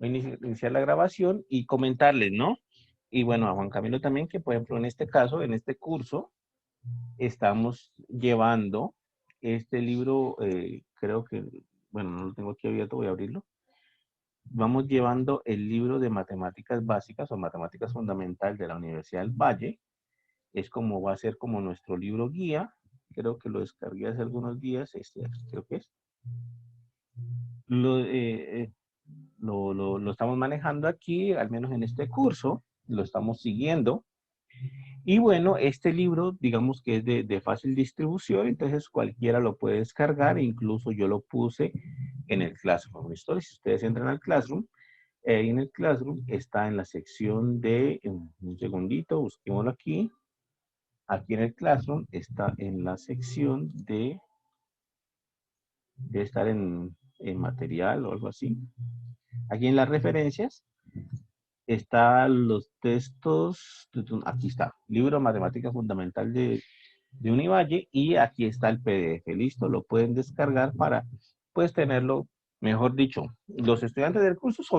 Voy a iniciar la grabación y comentarles, ¿no? Y bueno, a Juan Camilo también, que por ejemplo en este caso, en este curso, estamos llevando este libro, creo que, bueno, no lo tengo aquí abierto, voy a abrirlo. Vamos llevando el libro de matemáticas básicas o matemáticas fundamental de la Universidad del Valle. Es como va a ser como nuestro libro guía. Creo que lo descargué hace algunos días, este creo que es. Lo, lo estamos manejando aquí, al menos en este curso, lo estamos siguiendo. Y bueno, este libro, digamos que es de fácil distribución, entonces cualquiera lo puede descargar, incluso yo lo puse en el Classroom. ¿Listo? Si ustedes entran al Classroom, en el Classroom está en la sección de, un segundito, busquémoslo aquí. Aquí en el Classroom está en la sección de estar en material o algo así. Aquí en las referencias están los textos, aquí está, libro de matemática fundamental de Univalle y aquí está el PDF, listo, lo pueden descargar para pues tenerlo, mejor dicho, los estudiantes del curso es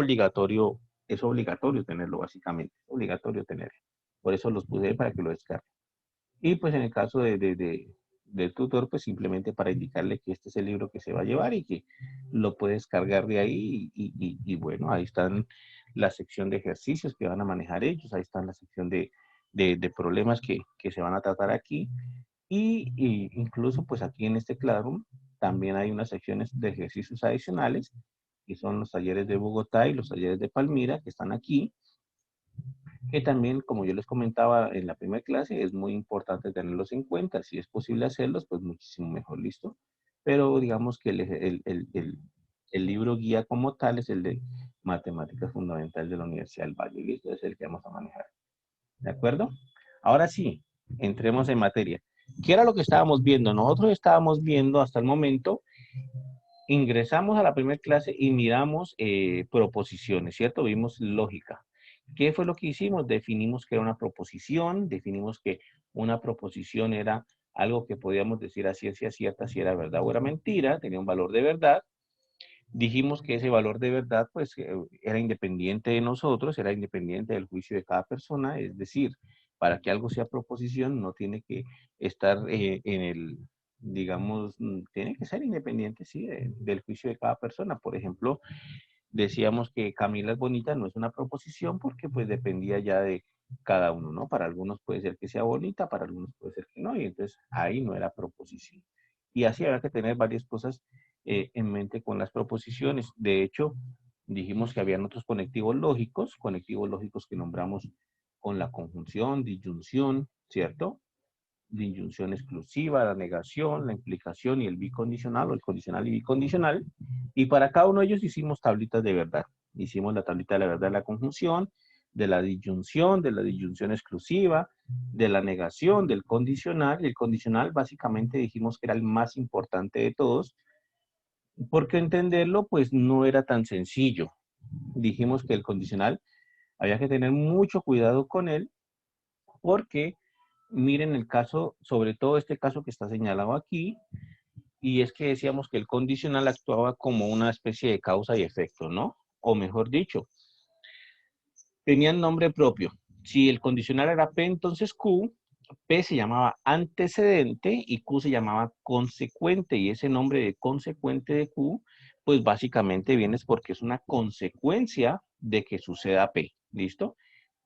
obligatorio tenerlo básicamente, es obligatorio tenerlo, por eso los puse para que lo descarguen. Y pues en el caso del tutor, pues simplemente para indicarle que este es el libro que se va a llevar y que lo puede descargar de ahí y bueno, ahí están la sección de ejercicios que van a manejar ellos, ahí está la sección de problemas que se van a tratar aquí y incluso pues aquí en este Classroom también hay unas secciones de ejercicios adicionales que son los talleres de Bogotá y los talleres de Palmira que están aquí que también, como yo les comentaba en la primera clase, es muy importante tenerlos en cuenta. Si es posible hacerlos, pues muchísimo mejor, listo. Pero digamos que el libro guía como tal es el de Matemáticas Fundamentales de la Universidad del Valle, listo, es el que vamos a manejar. ¿De acuerdo? Ahora sí, entremos en materia. ¿Qué era lo que estábamos viendo? Nosotros estábamos viendo hasta el momento, ingresamos a la primera clase y miramos proposiciones, ¿cierto? Vimos lógica. ¿Qué fue lo que hicimos? Definimos que era una proposición, definimos que una proposición era algo que podíamos decir a ciencia cierta si era verdad o era mentira, tenía un valor de verdad. Dijimos que ese valor de verdad pues era independiente de nosotros, era independiente del juicio de cada persona, es decir, para que algo sea proposición no tiene que estar en el, digamos, tiene que ser independiente, sí, del juicio de cada persona. Por ejemplo, decíamos que Camila es bonita, no es una proposición porque pues dependía ya de cada uno, ¿no? Para algunos puede ser que sea bonita, para algunos puede ser que no, y entonces ahí no era proposición. Y así habrá que tener varias cosas en mente con las proposiciones. De hecho, dijimos que habían otros conectivos lógicos que nombramos con la conjunción, disyunción, ¿cierto? Disyunción exclusiva, la negación, la implicación y el bicondicional o el condicional y bicondicional. Y para cada uno de ellos hicimos tablitas de verdad. Hicimos la tablita de la verdad de la conjunción, de la disyunción exclusiva, de la negación, del condicional. Y el condicional básicamente dijimos que era el más importante de todos, porque entenderlo pues no era tan sencillo. Dijimos que el condicional había que tener mucho cuidado con él porque miren el caso, sobre todo este caso que está señalado aquí, y es que decíamos que el condicional actuaba como una especie de causa y efecto, ¿no? O mejor dicho, tenían nombre propio. Si el condicional era P, entonces Q, P se llamaba antecedente y Q se llamaba consecuente, y ese nombre de consecuente de Q, pues básicamente viene porque es una consecuencia de que suceda P, ¿listo?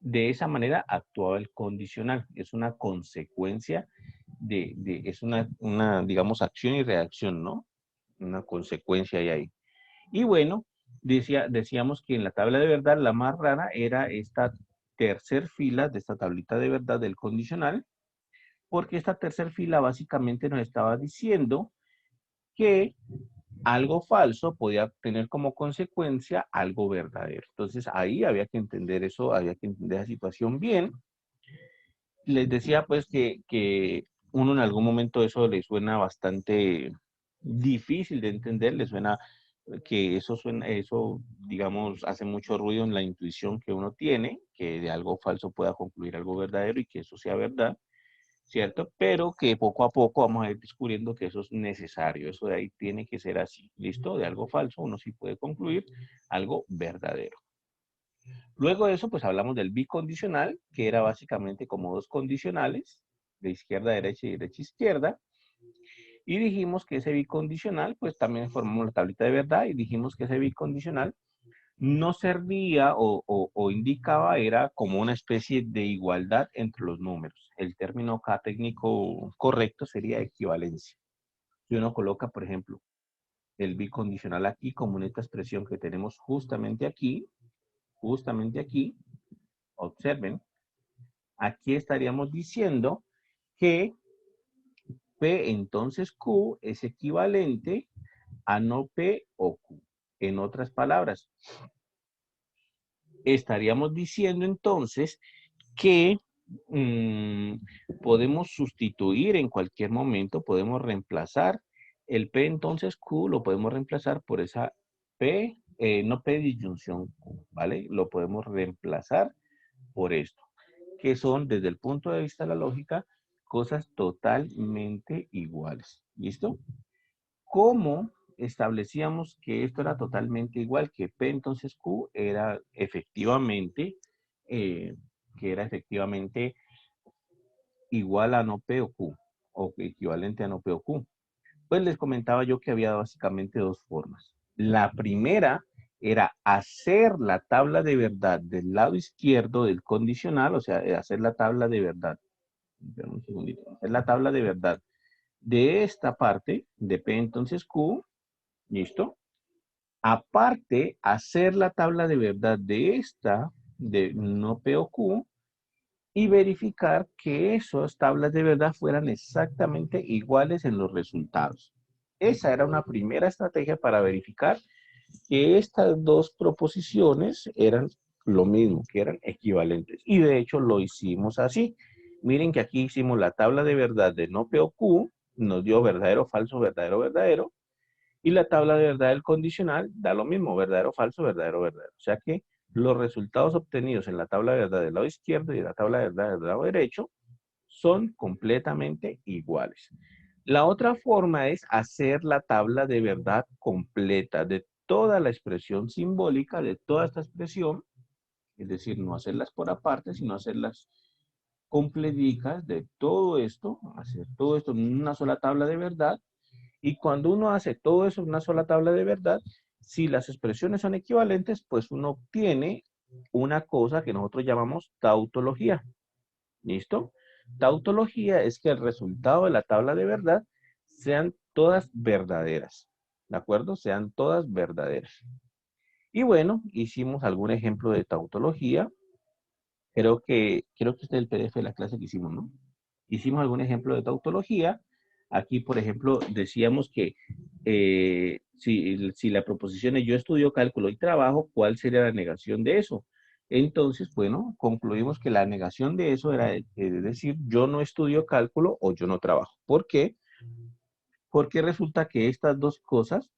De esa manera actuaba el condicional, es una consecuencia es una, digamos, acción y reacción, ¿no? Una consecuencia ahí. Y bueno, decíamos que en la tabla de verdad la más rara era esta tercer fila de esta tablita de verdad del condicional, porque esta tercer fila básicamente nos estaba diciendo que algo falso podía tener como consecuencia algo verdadero. Entonces ahí había que entender eso, había que entender la situación bien. Les decía pues que uno en algún momento eso le suena bastante difícil de entender, le suena que eso, digamos, hace mucho ruido en la intuición que uno tiene, que de algo falso pueda concluir algo verdadero y que eso sea verdad, ¿cierto? Pero que poco a poco vamos a ir descubriendo que eso es necesario, eso de ahí tiene que ser así, ¿listo? De algo falso uno sí puede concluir algo verdadero. Luego de eso, pues hablamos del bicondicional, que era básicamente como dos condicionales, de izquierda a derecha y derecha a izquierda. Y dijimos que ese bicondicional, pues también formamos la tablita de verdad y dijimos que ese bicondicional no servía o indicaba, era como una especie de igualdad entre los números. El término acá técnico correcto sería equivalencia. Si uno coloca, por ejemplo, el bicondicional aquí como en esta expresión que tenemos justamente aquí, observen, aquí estaríamos diciendo que P entonces Q es equivalente a no P o Q. En otras palabras, estaríamos diciendo entonces que podemos sustituir en cualquier momento, podemos reemplazar el P entonces Q, lo podemos reemplazar por esa P, no P disyunción Q, ¿vale? Lo podemos reemplazar por esto, que son desde el punto de vista de la lógica cosas totalmente iguales. ¿Listo? ¿Cómo establecíamos que esto era totalmente igual, que P entonces Q era efectivamente, eh, que era efectivamente igual a no P o Q, o equivalente a no P o Q? Pues les comentaba yo que había básicamente dos formas. La primera era hacer la tabla de verdad del lado izquierdo del condicional, o sea, hacer la tabla de verdad. Espera un segundito. Hacer la tabla de verdad de esta parte, de P entonces Q, ¿listo? Aparte, hacer la tabla de verdad de esta, de no P o Q, y verificar que esas tablas de verdad fueran exactamente iguales en los resultados. Esa era una primera estrategia para verificar que estas dos proposiciones eran lo mismo, que eran equivalentes. Y de hecho lo hicimos así. Miren que aquí hicimos la tabla de verdad de no P o Q, nos dio verdadero, falso, verdadero, verdadero. Y la tabla de verdad del condicional da lo mismo, verdadero, falso, verdadero, verdadero. O sea que los resultados obtenidos en la tabla de verdad del lado izquierdo y en la tabla de verdad del lado derecho son completamente iguales. La otra forma es hacer la tabla de verdad completa de toda la expresión simbólica, de toda esta expresión, es decir, no hacerlas por aparte, sino hacerlas completicas de todo esto, hacer todo esto en una sola tabla de verdad. Y cuando uno hace todo eso en una sola tabla de verdad, si las expresiones son equivalentes, pues uno obtiene una cosa que nosotros llamamos tautología. ¿Listo? Tautología es que el resultado de la tabla de verdad sean todas verdaderas. ¿De acuerdo? Sean todas verdaderas. Y bueno, hicimos algún ejemplo de tautología. Creo que este es el PDF de la clase que hicimos, ¿no? Hicimos algún ejemplo de tautología. Aquí, por ejemplo, decíamos que si la proposición es yo estudio cálculo y trabajo, ¿cuál sería la negación de eso? Entonces, bueno, concluimos que la negación de eso era decir yo no estudio cálculo o yo no trabajo. ¿Por qué? Porque resulta que estas dos cosas,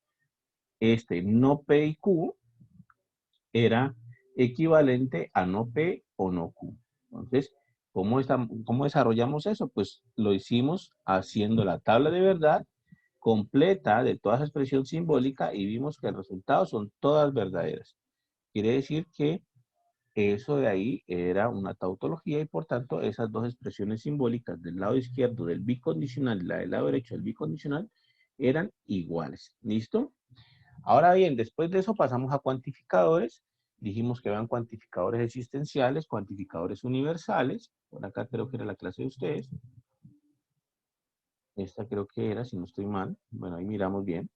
no P y Q, era equivalente a no P o no Q. Entonces, ¿cómo desarrollamos eso? Pues lo hicimos haciendo la tabla de verdad completa de toda esa expresión simbólica y vimos que el resultado son todas verdaderas. Quiere decir que eso de ahí era una tautología y por tanto esas dos expresiones simbólicas del lado izquierdo del bicondicional y la del lado derecho del bicondicional eran iguales. ¿Listo? Ahora bien, después de eso pasamos a cuantificadores. Dijimos que eran cuantificadores existenciales, cuantificadores universales. Por acá creo que era la clase de ustedes. Esta creo que era, si no estoy mal. Bueno, ahí miramos bien.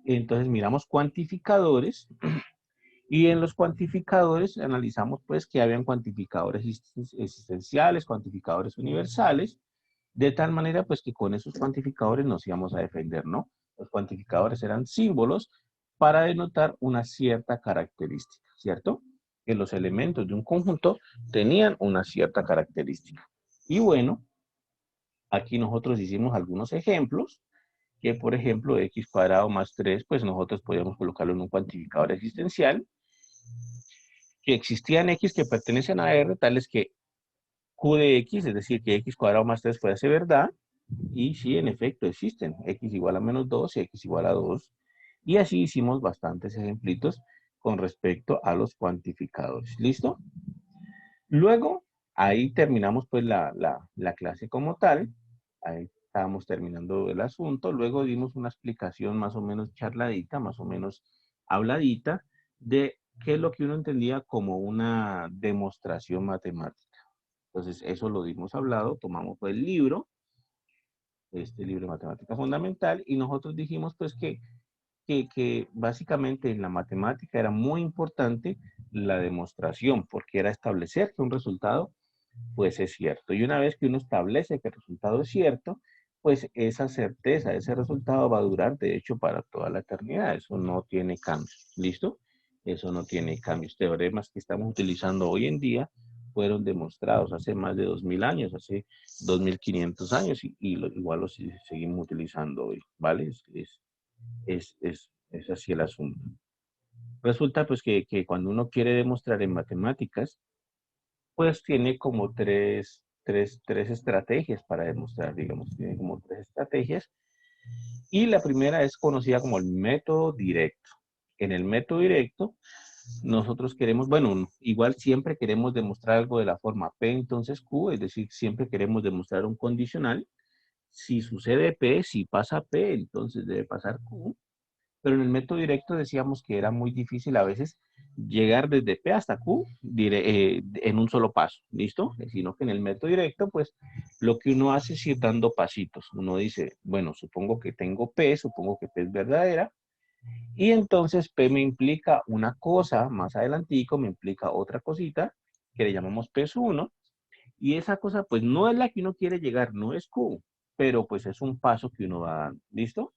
Entonces miramos cuantificadores. Y en los cuantificadores analizamos pues que habían cuantificadores existenciales, cuantificadores universales. De tal manera pues que con esos cuantificadores nos íbamos a defender, ¿no? Los cuantificadores eran símbolos para denotar una cierta característica, ¿cierto? Que los elementos de un conjunto tenían una cierta característica. Y bueno, aquí nosotros hicimos algunos ejemplos, que por ejemplo x cuadrado más 3, pues nosotros podíamos colocarlo en un cuantificador existencial, que existían x que pertenecen a R, tales que q de x, es decir, que x cuadrado más 3 fuese verdad, y sí, en efecto, existen x igual a menos 2 y x igual a 2. Y así hicimos bastantes ejemplitos con respecto a los cuantificadores. ¿Listo? Luego, ahí terminamos pues la clase como tal. Ahí estábamos terminando el asunto. Luego dimos una explicación más o menos charladita, más o menos habladita, de qué es lo que uno entendía como una demostración matemática. Entonces, eso lo dimos hablado, tomamos pues el libro, este libro de matemática fundamental, y nosotros dijimos pues que básicamente en la matemática era muy importante la demostración, porque era establecer que un resultado pues es cierto. Y una vez que uno establece que el resultado es cierto, pues esa certeza, ese resultado va a durar, de hecho, para toda la eternidad. Eso no tiene cambios. ¿Listo? Eso no tiene cambios. Teoremas que estamos utilizando hoy en día fueron demostrados hace más de 2000 años, hace 2500 años, igual los seguimos utilizando hoy, ¿vale? Es así el asunto. Resulta pues que cuando uno quiere demostrar en matemáticas, pues tiene como tres estrategias para demostrar, digamos, tiene como tres estrategias. Y la primera es conocida como el método directo. En el método directo, nosotros queremos, bueno, igual siempre queremos demostrar algo de la forma P, entonces Q, es decir, siempre queremos demostrar un condicional. Si sucede P, si pasa P, entonces debe pasar Q. Pero en el método directo decíamos que era muy difícil a veces llegar desde P hasta Q en un solo paso, ¿listo? Sino que en el método directo, pues lo que uno hace es ir dando pasitos. Uno dice, bueno, supongo que tengo P, supongo que P es verdadera, y entonces P me implica una cosa, más adelantico me implica otra cosita, que le llamamos P1, y esa cosa pues no es la que uno quiere llegar, no es Q, pero pues es un paso que uno va dando, ¿listo?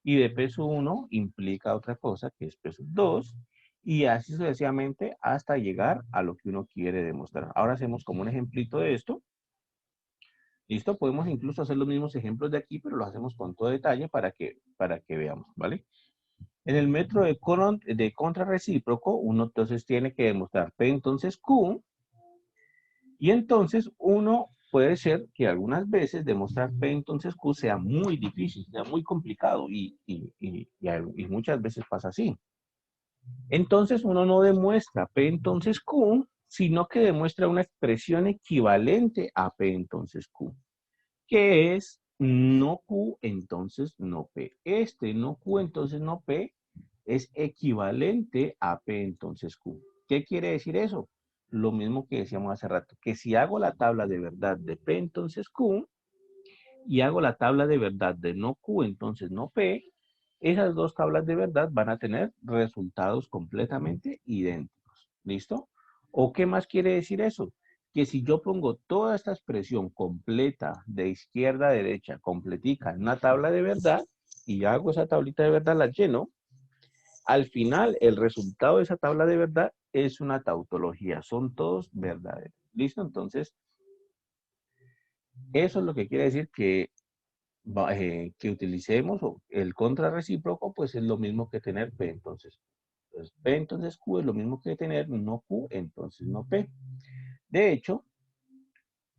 Y de peso 1 implica otra cosa que es peso 2 y así sucesivamente hasta llegar a lo que uno quiere demostrar. Ahora hacemos como un ejemplito de esto. ¿Listo? Podemos incluso hacer los mismos ejemplos de aquí, pero los hacemos con todo detalle para que veamos, ¿vale? En el método de contrarrecíproco, uno entonces tiene que demostrar P entonces Q, y entonces uno puede ser que algunas veces demostrar P entonces Q sea muy difícil, sea muy complicado y muchas veces pasa así. Entonces uno no demuestra P entonces Q, sino que demuestra una expresión equivalente a P entonces Q, que es no Q entonces no P. Este no Q entonces no P es equivalente a P entonces Q. ¿Qué quiere decir eso? Lo mismo que decíamos hace rato, que si hago la tabla de verdad de P entonces Q y hago la tabla de verdad de no Q entonces no P, esas dos tablas de verdad van a tener resultados completamente idénticos. ¿Listo? ¿O qué más quiere decir eso? Que si yo pongo toda esta expresión completa de izquierda a derecha, completica en una tabla de verdad y hago esa tablita de verdad, la lleno, al final, el resultado de esa tabla de verdad es una tautología. Son todos verdaderos. ¿Listo? Entonces, eso es lo que quiere decir que utilicemos el contrarrecíproco, pues es lo mismo que tener P entonces. Entonces, P entonces Q es lo mismo que tener no Q, entonces no P. De hecho,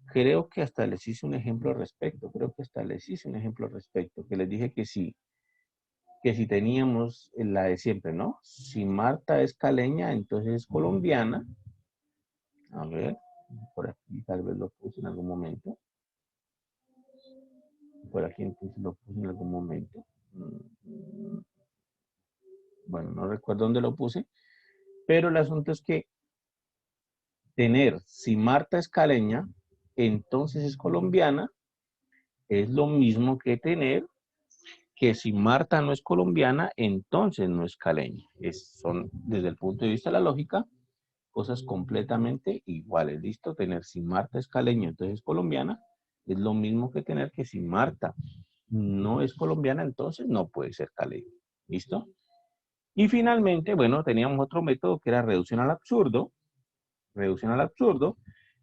creo que hasta les hice un ejemplo al respecto. Creo que hasta les hice un ejemplo al respecto. Que les dije que si teníamos la de siempre, ¿no? Si Marta es caleña, entonces es colombiana. A ver, por aquí tal vez lo puse en algún momento. Por aquí entonces lo puse en algún momento. Bueno, no recuerdo dónde lo puse, pero el asunto es que si Marta es caleña, entonces es colombiana, es lo mismo que tener que si Marta no es colombiana, entonces no es caleña. Son, desde el punto de vista de la lógica, cosas completamente iguales. ¿Listo? Tener si Marta es caleña, entonces es colombiana, es lo mismo que tener que si Marta no es colombiana, entonces no puede ser caleña. ¿Listo? Y finalmente, bueno, teníamos otro método que era reducción al absurdo. Reducción al absurdo.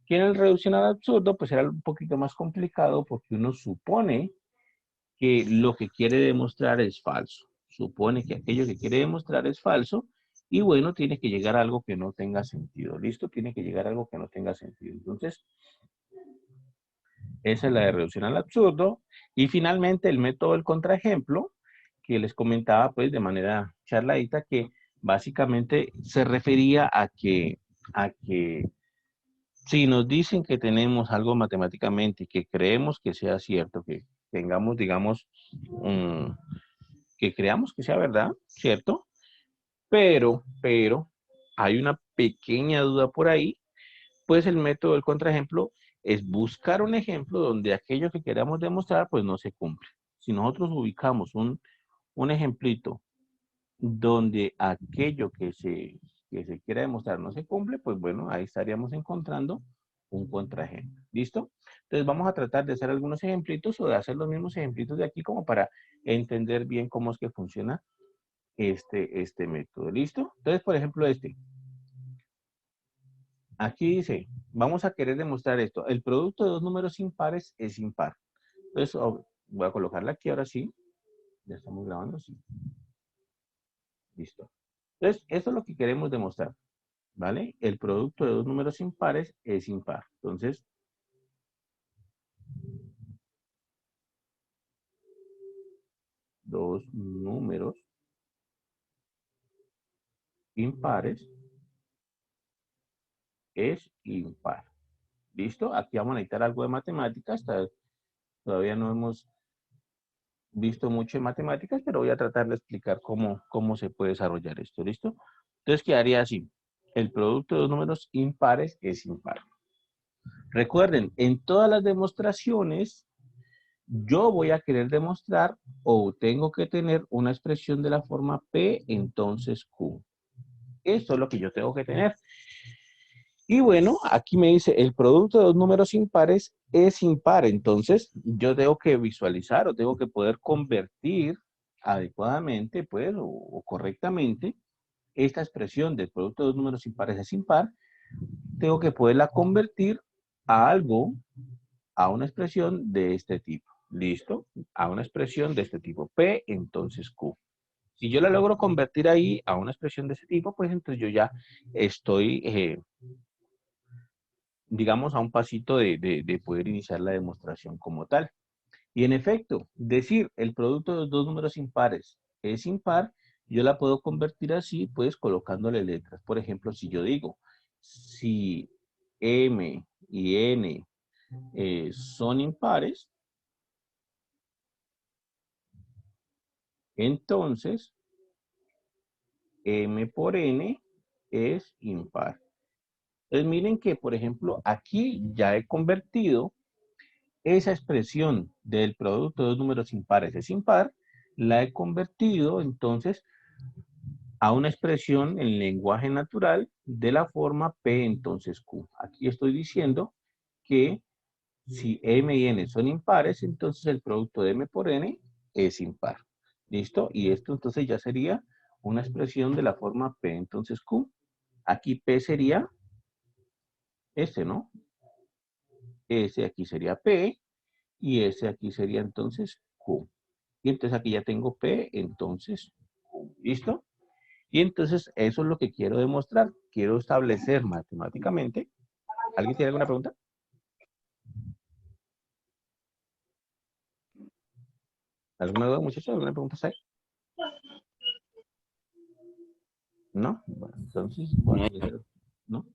Que en el reducción al absurdo, pues era un poquito más complicado porque uno supone que lo que quiere demostrar es falso. Supone que aquello que quiere demostrar es falso y bueno, tiene que llegar a algo que no tenga sentido. ¿Listo? Tiene que llegar a algo que no tenga sentido. Entonces, esa es la de reducción al absurdo. Y finalmente el método del contraejemplo, que les comentaba pues de manera charladita que Básicamente se refería a que si nos dicen que tenemos algo matemáticamente y que creemos que sea cierto, que tengamos, digamos, que creamos que sea verdad, ¿cierto? Pero, hay una pequeña duda por ahí, pues el método del contraejemplo es buscar un ejemplo donde aquello que queramos demostrar, pues no se cumple. Si nosotros ubicamos un ejemplito donde aquello que se quiera demostrar no se cumple, pues bueno, ahí estaríamos encontrando un contraejemplo. ¿Listo? Entonces vamos a tratar de hacer algunos ejemplitos o de hacer los mismos ejemplitos de aquí como para entender bien cómo es que funciona este método. ¿Listo? Entonces, por ejemplo, aquí dice, vamos a querer demostrar esto. El producto de dos números impares es impar. Entonces, voy a colocarla aquí ahora sí. Ya estamos grabando, sí. Listo. Entonces, esto es lo que queremos demostrar. ¿Vale? El producto de dos números impares es impar. Entonces, dos números impares es impar. ¿Listo? Aquí vamos a necesitar algo de matemáticas. Todavía no hemos visto mucho en matemáticas, pero voy a tratar de explicar cómo se puede desarrollar esto. ¿Listo? Entonces quedaría así. El producto de dos números impares es impar. Recuerden, en todas las demostraciones yo voy a querer demostrar o tengo que tener una expresión de la forma P, entonces Q. Eso es lo que yo tengo que tener. Y bueno, aquí me dice, el producto de dos números impares es impar. Entonces, yo tengo que visualizar o tengo que poder convertir adecuadamente, pues, o correctamente, esta expresión del producto de dos números impares es impar. Tengo que poderla convertir a algo, a una expresión de este tipo. ¿Listo? A una expresión de este tipo. P, entonces Q. Si yo la logro convertir ahí a una expresión de ese tipo, pues entonces yo ya estoy, digamos, a un pasito de poder iniciar la demostración como tal. Y en efecto, decir el producto de los dos números impares es impar, yo la puedo convertir así, pues colocándole letras. Por ejemplo, si yo digo, si M y N son impares, entonces M por N es impar. Entonces miren que, por ejemplo, aquí ya he convertido esa expresión del producto de dos números impares es impar, la he convertido entonces a una expresión en lenguaje natural de la forma P entonces Q. Aquí estoy diciendo que si M y N son impares, entonces el producto de M por N es impar. ¿Listo? Y esto entonces ya sería una expresión de la forma P entonces Q. Aquí P sería ¿no? Ese aquí sería P y ese aquí sería entonces Q. Y entonces aquí ya tengo P, entonces Q. ¿Listo? Y entonces eso es lo que quiero demostrar. Quiero establecer matemáticamente. ¿Alguien tiene alguna pregunta? ¿Alguna duda, muchachos? ¿Alguna pregunta? ¿No? Bueno, entonces, bueno, ¿no?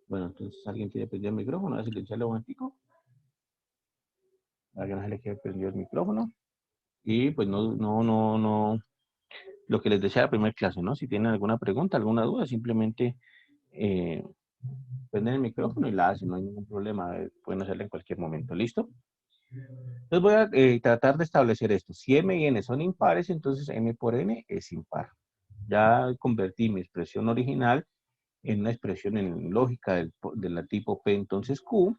Bueno, entonces alguien quiere prender el micrófono. Voy a silenciarle un momentico. Alguien se le quiere prender el micrófono. Y pues no. Lo que les decía la primera clase, ¿no? Si tienen alguna pregunta, alguna duda, simplemente eh, prenden el micrófono y la hacen, no hay ningún problema, pueden hacerla en cualquier momento, ¿listo? Entonces voy a tratar de establecer esto. Si M y N son impares, entonces M por N es impar. Ya convertí mi expresión original en una expresión en lógica de la tipo P, entonces Q,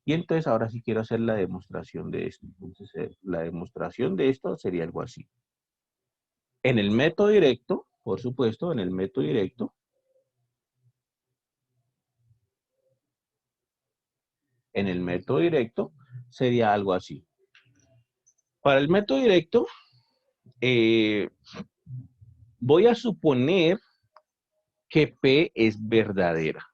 y entonces ahora sí quiero hacer la demostración de esto. Entonces la demostración de esto sería algo así. En el método directo, por supuesto, en el método directo, sería algo así. Para el método directo, eh, voy a suponer que P es verdadera.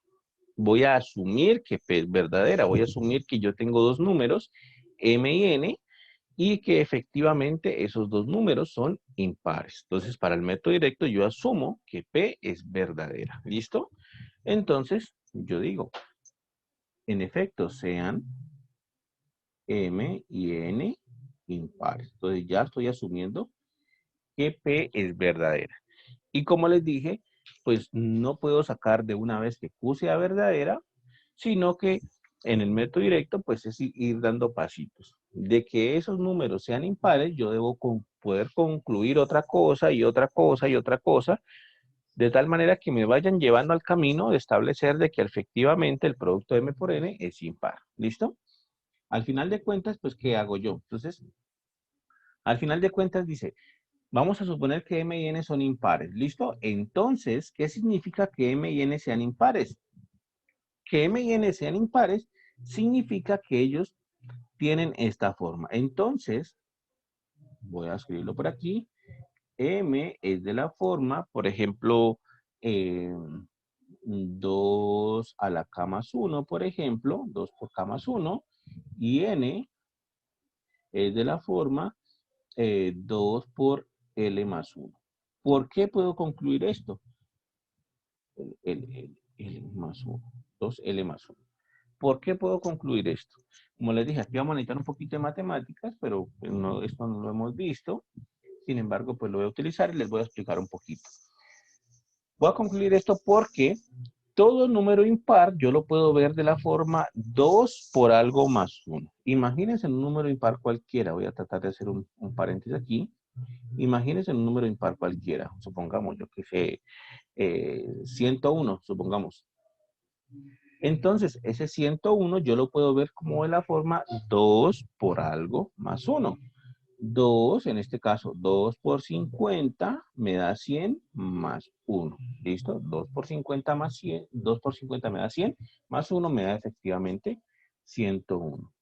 Voy a asumir que P es verdadera. Voy a asumir que yo tengo dos números, M y N, y que efectivamente esos dos números son impares. Entonces, para el método directo, yo asumo que P es verdadera. ¿Listo? Entonces, yo digo, en efecto, sean M y N impares. Entonces, ya estoy asumiendo que P es verdadera. Y como les dije, pues no puedo sacar de una vez que Q sea verdadera, sino que en el método directo, pues es ir dando pasitos. De que esos números sean impares, yo debo poder concluir otra cosa y otra cosa y otra cosa, de tal manera que me vayan llevando al camino de establecer de que efectivamente el producto M por N es impar. ¿Listo? Al final de cuentas, pues, ¿qué hago yo? Entonces, al final de cuentas dice, vamos a suponer que M y N son impares. ¿Listo? Entonces, ¿qué significa que M y N sean impares? Que M y N sean impares significa que ellos tienen esta forma. Entonces, voy a escribirlo por aquí. M es de la forma, por ejemplo, 2 a la K más 1, por ejemplo, 2 por K más 1. Y N es de la forma 2 por L más 1. ¿Por qué puedo concluir esto? L más 1. 2L más 1. ¿Por qué puedo concluir esto? Como les dije, aquí vamos a necesitar un poquito de matemáticas, pero pues, no, esto no lo hemos visto. Sin embargo, pues lo voy a utilizar y les voy a explicar un poquito. Voy a concluir esto porque todo número impar yo lo puedo ver de la forma 2 por algo más 1. Imagínense un número impar cualquiera. Voy a tratar de hacer un paréntesis aquí. Imagínense un número impar cualquiera. Supongamos, yo que sé, 101, supongamos. Entonces, ese 101 yo lo puedo ver como de la forma 2 por algo más 1. 2, en este caso, 2 por 50 me da 100 más 1. ¿Listo? 2 por 50 más 100, 2 por 50 me da 100, más 1 me da efectivamente 101.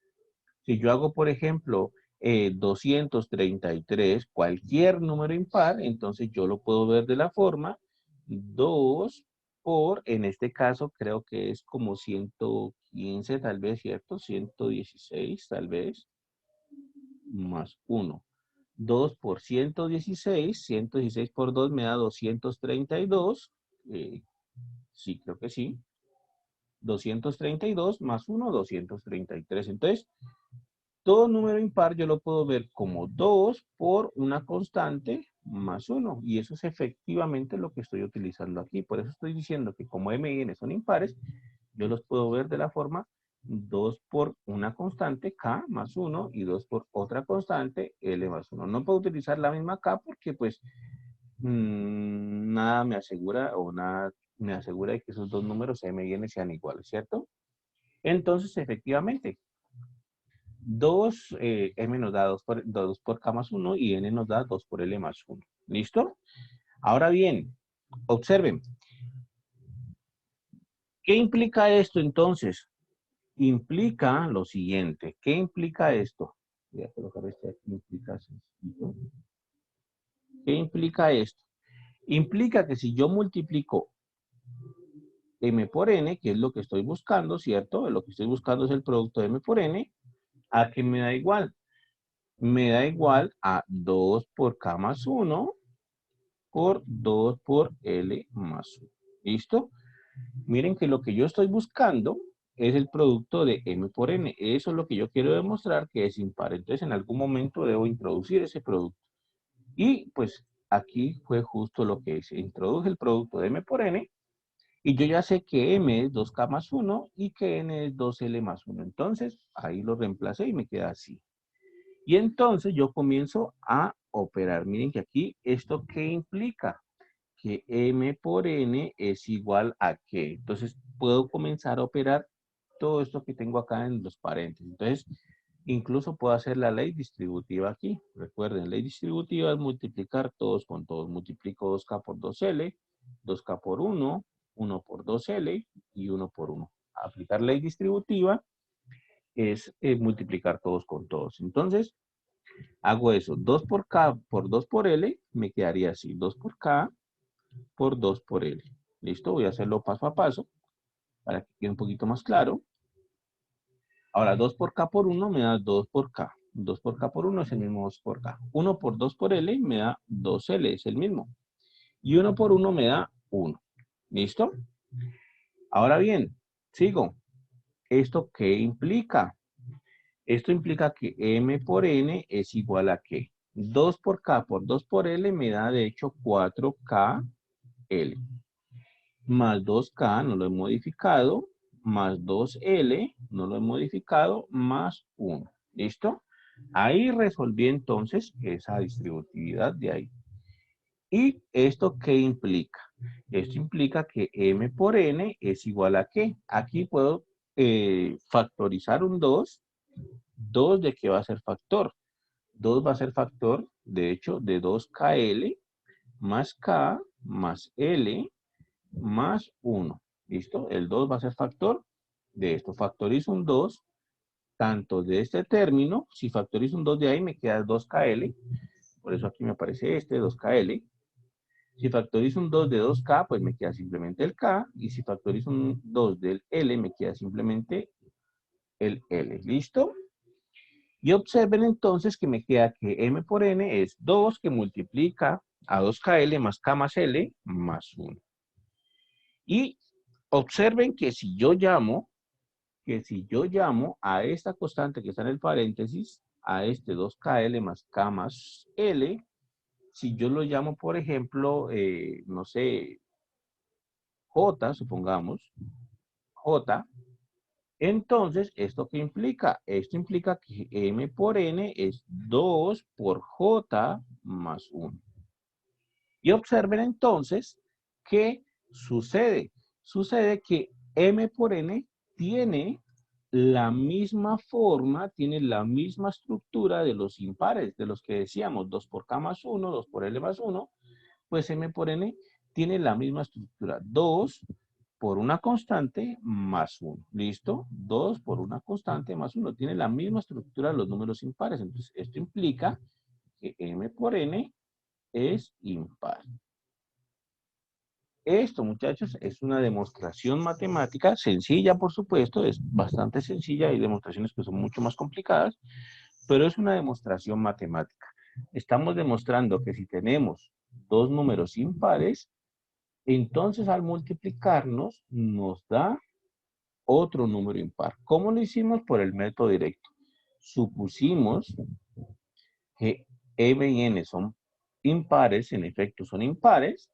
Si yo hago, por ejemplo, 233, cualquier número impar, entonces yo lo puedo ver de la forma 2 por, en este caso, creo que es como 115, tal vez, ¿cierto? 116, tal vez, más 1. 2 por 116, 116 por 2 me da 232. Sí, creo que sí. 232 más 1, 233. Entonces, todo número impar yo lo puedo ver como 2 por una constante más 1. Y eso es efectivamente lo que estoy utilizando aquí. Por eso estoy diciendo que como M y N son impares, yo los puedo ver de la forma 2 por una constante K más 1 y 2 por otra constante L más 1. No puedo utilizar la misma K porque pues nada me asegura o nada me asegura de que esos dos números M y N sean iguales, ¿cierto? Entonces, efectivamente, 2, M nos da 2 por K más 1 y N nos da 2 por L más 1. ¿Listo? Ahora bien, observen. ¿Qué implica esto entonces? Implica lo siguiente. ¿Qué implica esto? Voy a colocar este aquí, implica sencillo. ¿Qué implica esto? Implica que si yo multiplico M por N, que es lo que estoy buscando, ¿cierto? Lo que estoy buscando es el producto de M por N. ¿A qué me da igual? Me da igual a 2 por K más 1 por 2 por L más 1. ¿Listo? Miren que lo que yo estoy buscando es el producto de M por N. Eso es lo que yo quiero demostrar que es impar. Entonces, en algún momento debo introducir ese producto. Y pues aquí fue justo lo que hice. Introduje el producto de M por N y yo ya sé que M es 2K más 1 y que N es 2L más 1. Entonces, ahí lo reemplacé y me queda así. Y entonces yo comienzo a operar. Miren que aquí, ¿esto qué implica? Que M por N es igual a qué. Entonces, puedo comenzar a operar todo esto que tengo acá en los paréntesis. Entonces, incluso puedo hacer la ley distributiva aquí. Recuerden, ley distributiva es multiplicar todos con todos. Multiplico 2K por 2L, 2K por 1, 1 por 2L y 1 por 1. Aplicar ley distributiva es multiplicar todos con todos. Entonces, hago eso. 2 por K por 2 por L, me quedaría así. 2 por K por 2 por L. ¿Listo? Voy a hacerlo paso a paso para que quede un poquito más claro. Ahora, 2 por K por 1 me da 2 por K. 2 por K por 1 es el mismo 2 por K. 1 por 2 por L me da 2L, es el mismo. Y 1 por 1 me da 1. ¿Listo? Ahora bien, sigo. ¿Esto qué implica? Esto implica que M por N es igual a ¿qué? 2 por K por 2 por L me da de hecho 4KL. Más 2K no lo he modificado, más 2L no lo he modificado, más 1. ¿Listo? Ahí resolví entonces esa distributividad de ahí. ¿Y esto qué implica? Esto implica que M por N es igual a ¿qué? Aquí puedo factorizar un 2. 2 de qué va a ser factor. 2 va a ser factor, de hecho, de 2KL más K más L más 1. ¿Listo? El 2 va a ser factor de esto. Factorizo un 2, tanto de este término, si factorizo un 2 de ahí me queda 2KL, por eso aquí me aparece este 2KL. Si factorizo un 2 de 2K, pues me queda simplemente el K, y si factorizo un 2 del L, me queda simplemente el L. ¿Listo? Y observen entonces que me queda que M por N es 2 que multiplica a 2KL más K más L más 1. Y observen que si yo llamo a esta constante que está en el paréntesis, a este 2KL más K más L, si yo lo llamo, por ejemplo, no sé, J, supongamos, J, entonces, ¿esto qué implica? Esto implica que M por N es 2 por J más 1. Y observen entonces qué sucede. Sucede que M por N tiene la misma forma, tiene la misma estructura de los impares, de los que decíamos, 2 por K más 1, 2 por L más 1, pues M por N tiene la misma estructura, 2 por una constante más 1. ¿Listo? 2 por una constante más 1. Tiene la misma estructura de los números impares. Entonces, esto implica que M por N es impar. Esto, muchachos, es una demostración matemática sencilla, por supuesto, es bastante sencilla. Hay demostraciones que son mucho más complicadas, pero es una demostración matemática. Estamos demostrando que si tenemos dos números impares, entonces al multiplicarnos nos da otro número impar. ¿Cómo lo hicimos? Por el método directo. Supusimos que M y N son impares, en efecto son impares,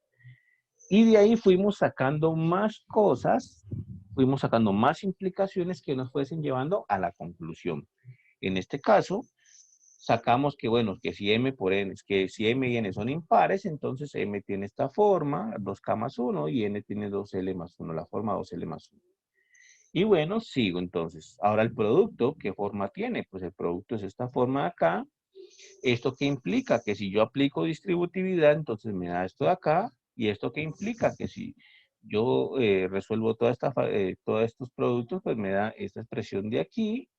y de ahí fuimos sacando más cosas, fuimos sacando más implicaciones que nos fuesen llevando a la conclusión. En este caso, sacamos que, bueno, que si M por N, que si M y N son impares, entonces M tiene esta forma, 2K más 1, y N tiene 2L más 1, la forma 2L más 1. Y bueno, sigo entonces. Ahora el producto, ¿qué forma tiene? Pues el producto es esta forma de acá. ¿Esto qué implica? Que si yo aplico distributividad, entonces me da esto de acá. ¿Y esto qué implica? Que si yo resuelvo todos estos productos, pues me da esta expresión de aquí.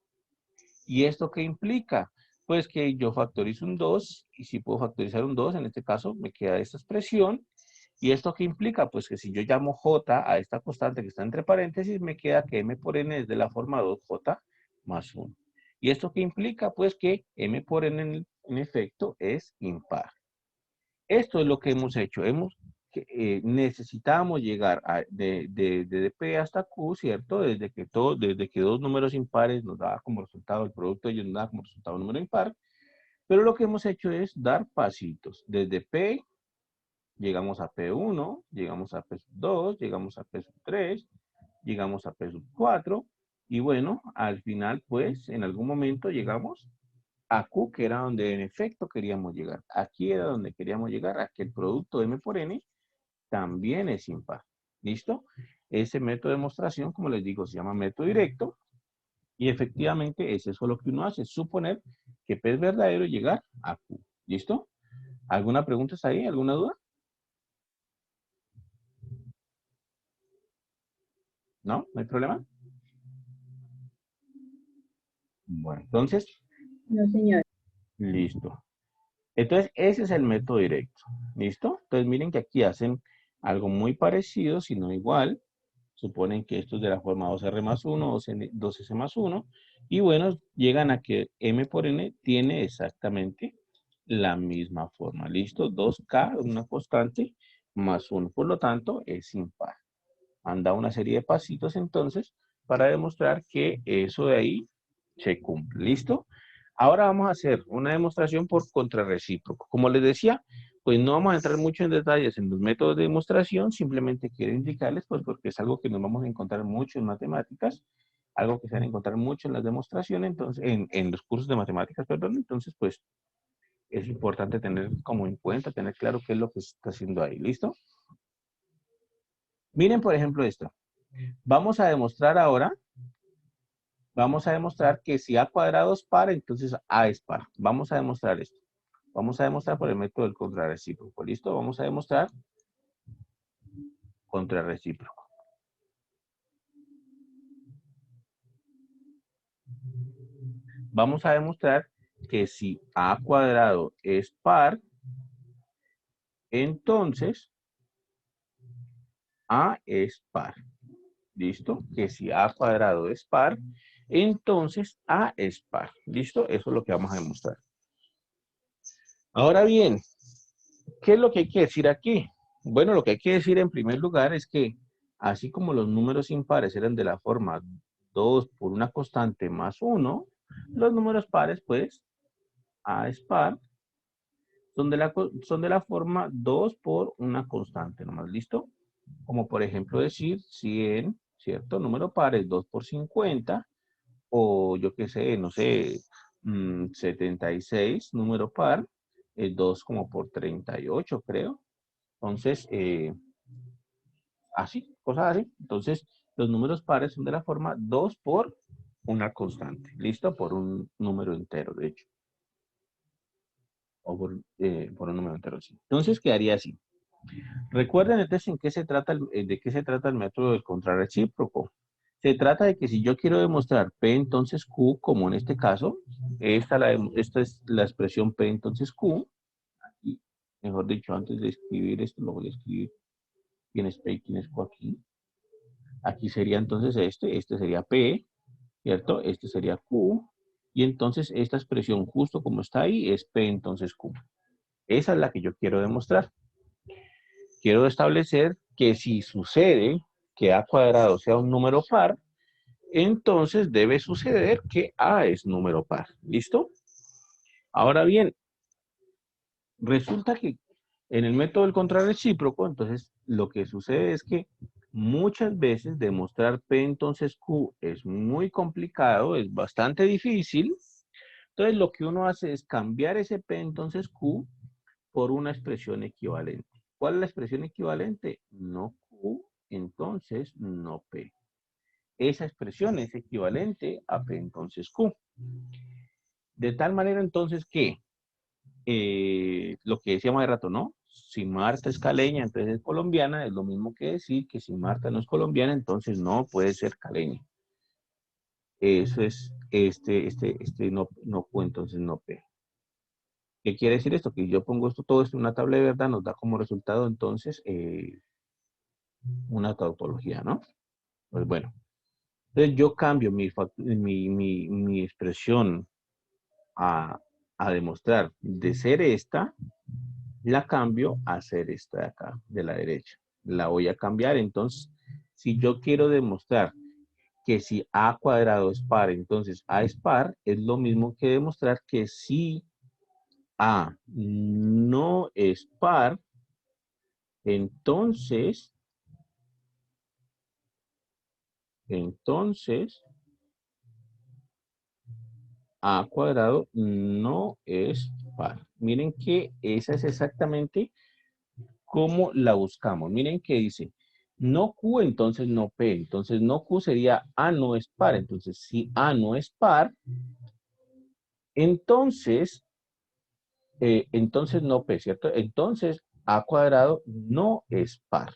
¿Y esto qué implica? Pues que yo factorizo un 2, y si puedo factorizar un 2, en este caso me queda esta expresión. ¿Y esto qué implica? Pues que si yo llamo J a esta constante que está entre paréntesis, me queda que M por N es de la forma 2J más 1. ¿Y esto qué implica? Pues que M por N en efecto es impar. Esto es lo que hemos hecho. Necesitábamos llegar de P hasta Q, ¿cierto? Desde que dos números impares nos daba como resultado el producto, ellos nos daba como resultado un número impar. Pero lo que hemos hecho es dar pasitos. Desde P llegamos a P1, llegamos a P2, llegamos a P3, llegamos a P4, y bueno, al final, pues, en algún momento llegamos a Q, que era donde en efecto queríamos llegar. Aquí era donde queríamos llegar, a que el producto M por N también es impar. ¿Listo? Ese método de demostración, como les digo, se llama método directo, y efectivamente es eso lo que uno hace, suponer que P es verdadero y llegar a Q. ¿Listo? ¿Alguna pregunta ahí? ¿Alguna duda? ¿No? ¿No hay problema? Bueno, entonces, No, señor. listo. Entonces, ese es el método directo. ¿Listo? Entonces, miren que aquí hacen algo muy parecido, si no igual. suponen que esto es de la forma 2R más 1, 2S más 1, y bueno, llegan a que M por N tiene exactamente la misma forma. ¿Listo? 2K, una constante, más 1. Por lo tanto, es impar. Anda una serie de pasitos entonces para demostrar que eso de ahí se cumple. ¿Listo? Ahora vamos a hacer una demostración por contrarrecíproco. Como les decía, pues no vamos a entrar mucho en detalles en los métodos de demostración, simplemente quiero indicarles, pues porque es algo que nos vamos a encontrar mucho en matemáticas, algo que se van a encontrar mucho en las demostraciones, entonces, en los cursos de matemáticas, perdón, entonces pues es importante tener como en cuenta, tener claro qué es lo que se está haciendo ahí. ¿Listo? Miren, por ejemplo, esto. Vamos a demostrar ahora, vamos a demostrar que si a cuadrado es par, entonces a es par. Vamos a demostrar esto. Vamos a demostrar por el método del contrarrecíproco. ¿Listo? Vamos a demostrar contrarrecíproco. Vamos a demostrar que si a cuadrado es par, entonces a es par. ¿Listo? Que si a cuadrado es par, entonces a es par. ¿Listo? Eso es lo que vamos a demostrar. Ahora bien, ¿qué es lo que hay que decir aquí? Bueno, lo que hay que decir en primer lugar es que así como los números impares eran de la forma 2 por una constante más 1, los números pares, pues, a es par, son de la forma 2 por una constante, nomás, ¿listo? Como por ejemplo decir 100, ¿cierto? Número par es 2 por 50, o yo qué sé, no sé, 76, número par, es 2 como por 38, creo. Entonces, así, cosas así. Entonces, los números pares son de la forma 2 por una constante, ¿listo? Por un número entero, de hecho. O por un número entero, sí. Entonces, quedaría así. Recuerden entonces en qué se trata de qué se trata el método del contrarrecíproco. Se trata de que si yo quiero demostrar P entonces Q, como en este caso, esta es la expresión P entonces Q, y mejor dicho, antes de escribir esto, lo voy a escribir quién es P y quién es Q aquí. Aquí sería entonces este sería P, ¿cierto? Este sería Q, y entonces esta expresión justo como está ahí es P entonces Q. Esa es la que yo quiero demostrar. Quiero establecer que si sucede que a cuadrado sea un número par, entonces debe suceder que a es número par. ¿Listo? Ahora bien, resulta que en el método del contrarrecíproco, entonces lo que sucede es que muchas veces demostrar P entonces Q es muy complicado, es bastante difícil. Entonces lo que uno hace es cambiar ese P entonces Q por una expresión equivalente. ¿Cuál es la expresión equivalente? No Q, entonces no P. Esa expresión es equivalente a P entonces Q. De tal manera entonces que lo que decíamos de rato, ¿no? Si Marta es caleña, entonces es colombiana, es lo mismo que decir que si Marta no es colombiana, entonces no puede ser caleña. Eso es no, no Q, entonces no P. ¿Qué quiere decir esto? Que yo pongo todo esto en una tabla de verdad, nos da como resultado entonces una tautología, ¿no? Pues bueno, entonces yo cambio mi expresión a, a demostrar de ser esta, la cambio a ser esta de acá, de la derecha. La voy a cambiar, entonces, si yo quiero demostrar que si a cuadrado es par, entonces a es par, es lo mismo que demostrar que si a no es par, entonces, entonces, a cuadrado no es par. Miren que esa es exactamente como la buscamos. Miren que dice, no Q, entonces no P. Entonces no Q sería A no es par. Entonces si A no es par, entonces, entonces no P, ¿cierto? Entonces A cuadrado no es par.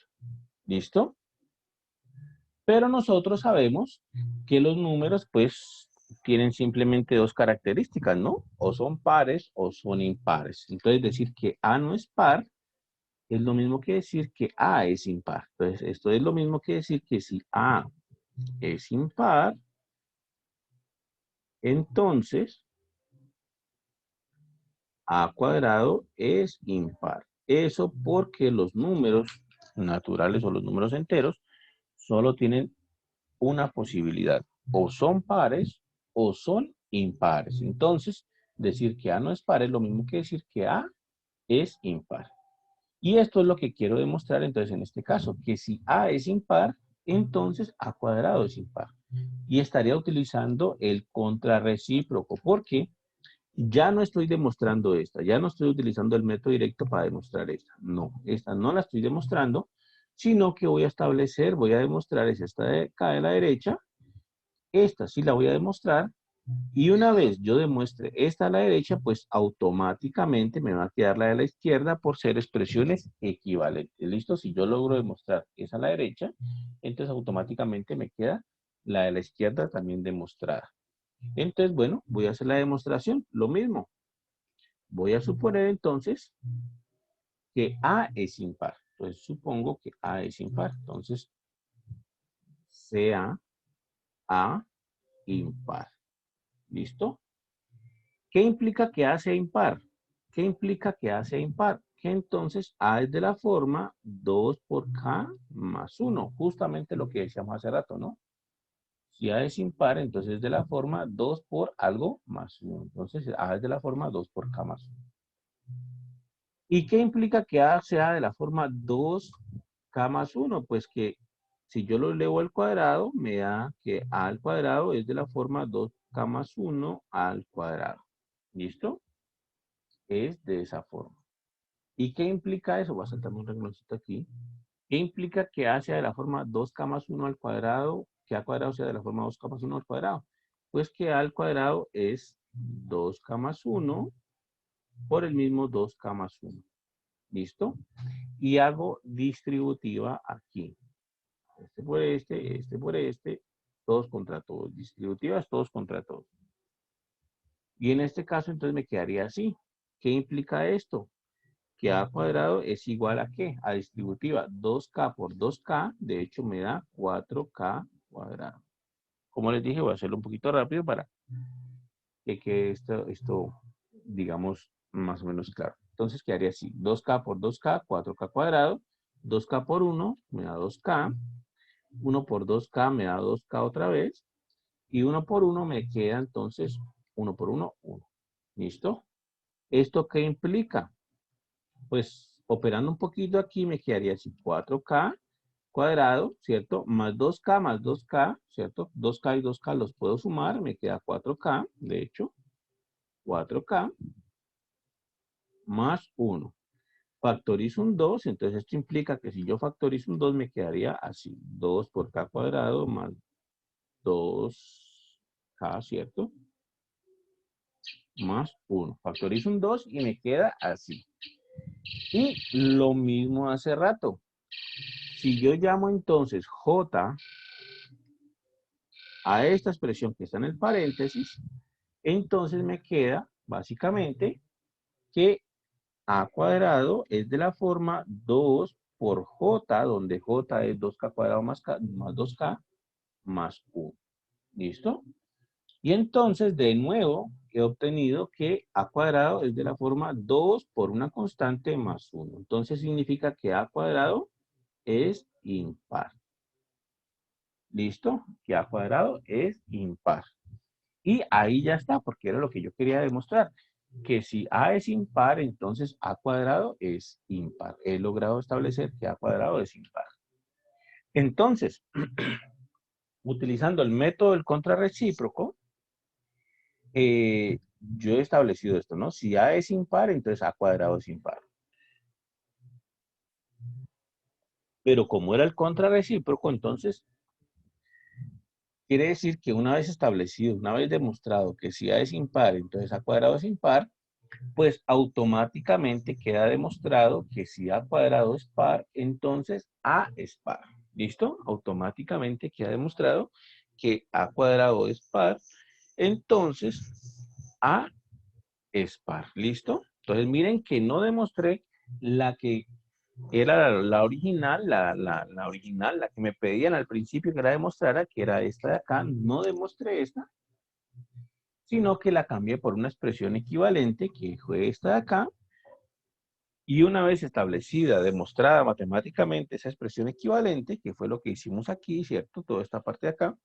¿Listo? Pero nosotros sabemos que los números pues tienen simplemente dos características, ¿no? O son pares o son impares. Entonces decir que A no es par es lo mismo que decir que A es impar. Entonces, esto es lo mismo que decir que si A es impar, entonces A cuadrado es impar. Eso porque los números naturales o los números enteros solo tienen una posibilidad. O son pares o son impares. Entonces, decir que A no es par es lo mismo que decir que A es impar. Y esto es lo que quiero demostrar entonces en este caso, que si A es impar, entonces A cuadrado es impar. Y estaría utilizando el contrarrecíproco, porque ya no estoy demostrando esta, ya no estoy utilizando el método directo para demostrar esta. No, esta no la estoy demostrando, sino que voy a establecer, voy a demostrar es esta de acá de la derecha, esta sí la voy a demostrar, y una vez yo demuestre esta a la derecha, pues automáticamente me va a quedar la de la izquierda por ser expresiones equivalentes. ¿Listo? Si yo logro demostrar esa a la derecha, entonces automáticamente me queda la de la izquierda también demostrada. Entonces, bueno, voy a hacer la demostración. Lo mismo. Voy a suponer entonces que A es impar. Entonces, supongo que A es impar. Entonces, sea A impar. ¿Listo? ¿Qué implica que A sea impar? ¿Qué implica que A sea impar? Que entonces A es de la forma 2 por K más 1. Justamente lo que decíamos hace rato, ¿no? Si A es impar, entonces es de la forma 2 por algo más 1. Entonces A es de la forma 2 por K más 1. ¿Y qué implica que A sea de la forma 2K más 1? Pues que si yo lo elevo al cuadrado, me da que A al cuadrado es de la forma 2K más 1 al cuadrado. ¿Listo? Es de esa forma. ¿Y qué implica eso? Voy a saltarme un rengloncito aquí. ¿Qué implica que A sea de la forma 2K más 1 al cuadrado? Que A cuadrado sea de la forma 2K más 1 al cuadrado. Pues que A al cuadrado es 2K más 1 por el mismo 2K más 1. ¿Listo? Y hago distributiva aquí. Este por este, todos contra todos. Distributivas, todos contra todos. Y en este caso, entonces me quedaría así. ¿Qué implica esto? Que A cuadrado es igual a ¿qué? A distributiva 2K por 2K, de hecho me da 4K cuadrado. Como les dije, voy a hacerlo un poquito rápido para que quede esto, digamos, más o menos claro. Entonces quedaría así, 2K por 2K, 4K cuadrado, 2K por 1 me da 2K, 1 por 2K me da 2K otra vez, y 1 por 1 me queda entonces 1 por 1, 1. ¿Listo? ¿Esto qué implica? Pues operando un poquito aquí me quedaría así 4K cuadrado, ¿cierto? Más 2K, ¿cierto? 2K y 2K los puedo sumar, me queda 4K, de hecho, 4K más 1. Factorizo un 2, entonces esto implica que si yo factorizo un 2 me quedaría así, 2 por K cuadrado más 2K, ¿cierto? Más 1. Factorizo un 2 y me queda así. Y lo mismo hace rato. Si yo llamo entonces J a esta expresión que está en el paréntesis, entonces me queda básicamente que A cuadrado es de la forma 2 por J, donde J es 2K cuadrado más 2K más 1. ¿Listo? Y entonces, de nuevo, he obtenido que A cuadrado es de la forma 2 por una constante más 1. Entonces, significa que A cuadrado es impar. ¿Listo? Que A cuadrado es impar. Y ahí ya está, porque era lo que yo quería demostrar. Que si A es impar, entonces A cuadrado es impar. He logrado establecer que A cuadrado es impar. Entonces, utilizando el método del contrarrecíproco, yo he establecido esto, ¿no? Si A es impar, entonces A cuadrado es impar. Pero como era el contrarrecíproco, entonces quiere decir que una vez establecido, una vez demostrado que si A es impar, entonces A cuadrado es impar, pues automáticamente queda demostrado que si A cuadrado es par, entonces A es par. ¿Listo? Automáticamente queda demostrado que A cuadrado es par, entonces A es par. ¿Listo? Entonces miren que no demostré la que Era la original, la original, la que me pedían al principio que la demostrara, que era esta de acá. No demostré esta, sino que la cambié por una expresión equivalente, que fue esta de acá. Y una vez establecida, demostrada matemáticamente esa expresión equivalente, que fue lo que hicimos aquí, ¿cierto? Toda esta parte de acá,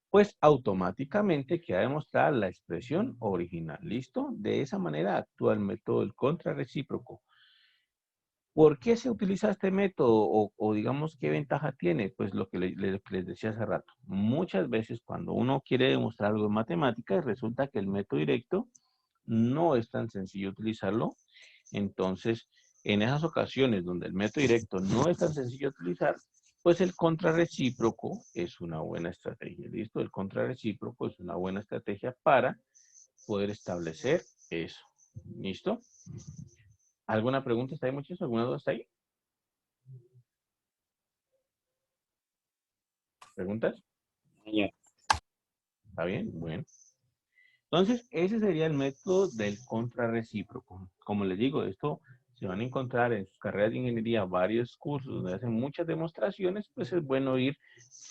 pues automáticamente queda demostrada la expresión original. ¿Listo? De esa manera actúa el método del contrarrecíproco. ¿Por qué se utiliza este método o digamos qué ventaja tiene? Pues lo que les decía hace rato. Muchas veces cuando uno quiere demostrar algo en matemáticas, resulta que el método directo no es tan sencillo utilizarlo. Entonces, en esas ocasiones donde el método directo no es tan sencillo de utilizar, pues el contrarrecíproco es una buena estrategia. ¿Listo? El contrarrecíproco es una buena estrategia para poder establecer eso. ¿Listo? ¿Alguna pregunta está ahí, muchachos? ¿Alguna duda está ahí? ¿Preguntas? Señor. ¿Está bien? Bueno. Entonces, ese sería el método del contrarrecíproco. Como les digo, esto se van a encontrar en sus carreras de ingeniería varios cursos donde hacen muchas demostraciones, pues es bueno ir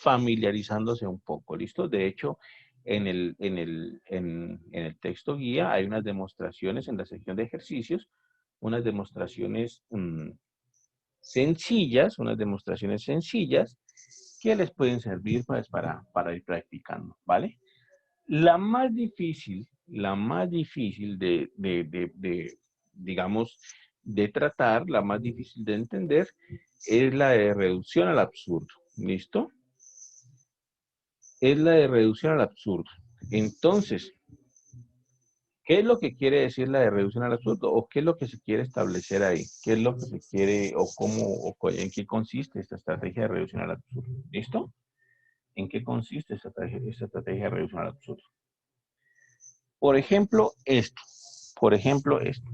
familiarizándose un poco, ¿listo? De hecho, en el texto guía hay unas demostraciones en la sección de ejercicios, unas demostraciones sencillas, que les pueden servir pues, para ir practicando, ¿vale? La más difícil digamos, de tratar, la más difícil de entender, es la de reducción al absurdo. ¿Listo? Es la de reducción al absurdo. Entonces, ¿qué es lo que quiere decir la de reducción al absurdo? ¿O qué es lo que se quiere establecer ahí? ¿Qué es lo que se quiere o cómo o en qué consiste esta estrategia de reducción al absurdo? ¿Listo? ¿En qué consiste esta estrategia de reducción al absurdo? Por ejemplo, esto. Por ejemplo, esto.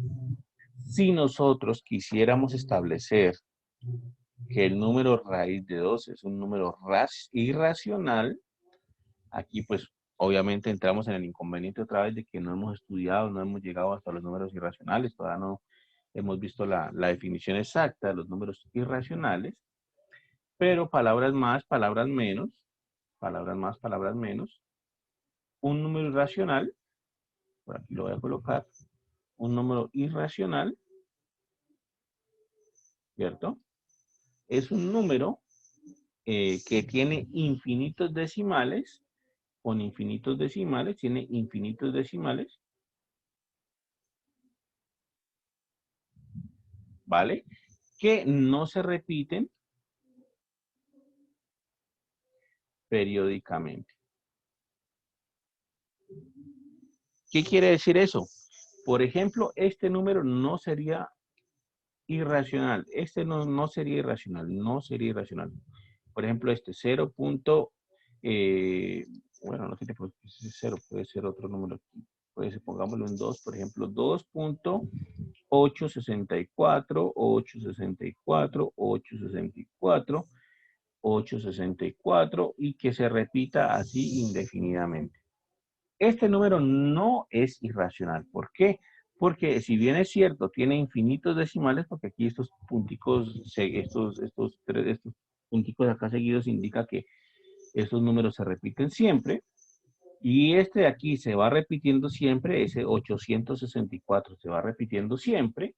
Si nosotros quisiéramos establecer que el número raíz de 2 es un número irracional, aquí pues obviamente entramos en el inconveniente otra vez de que no hemos estudiado, no hemos llegado hasta los números irracionales, todavía no hemos visto la definición exacta de los números irracionales, pero palabras más, palabras menos, un número irracional, por aquí lo voy a colocar, un número irracional, ¿cierto? Es un número que tiene infinitos decimales, con infinitos decimales, tiene infinitos decimales, ¿vale? Que no se repiten periódicamente. ¿Qué quiere decir eso? Por ejemplo, este número no sería irracional. Este no sería irracional, no sería irracional. Por ejemplo, este 0. Bueno, no tiene por qué ser 0, puede ser otro número. Puede ser, pongámoslo en 2, por ejemplo, 2.864, 864, 864, 864 y que se repita así indefinidamente. Este número no es irracional. ¿Por qué? Porque si bien es cierto, tiene infinitos decimales, porque aquí estos punticos, estos punticos acá seguidos indica que estos números se repiten siempre, y este de aquí se va repitiendo siempre, ese 864 se va repitiendo siempre.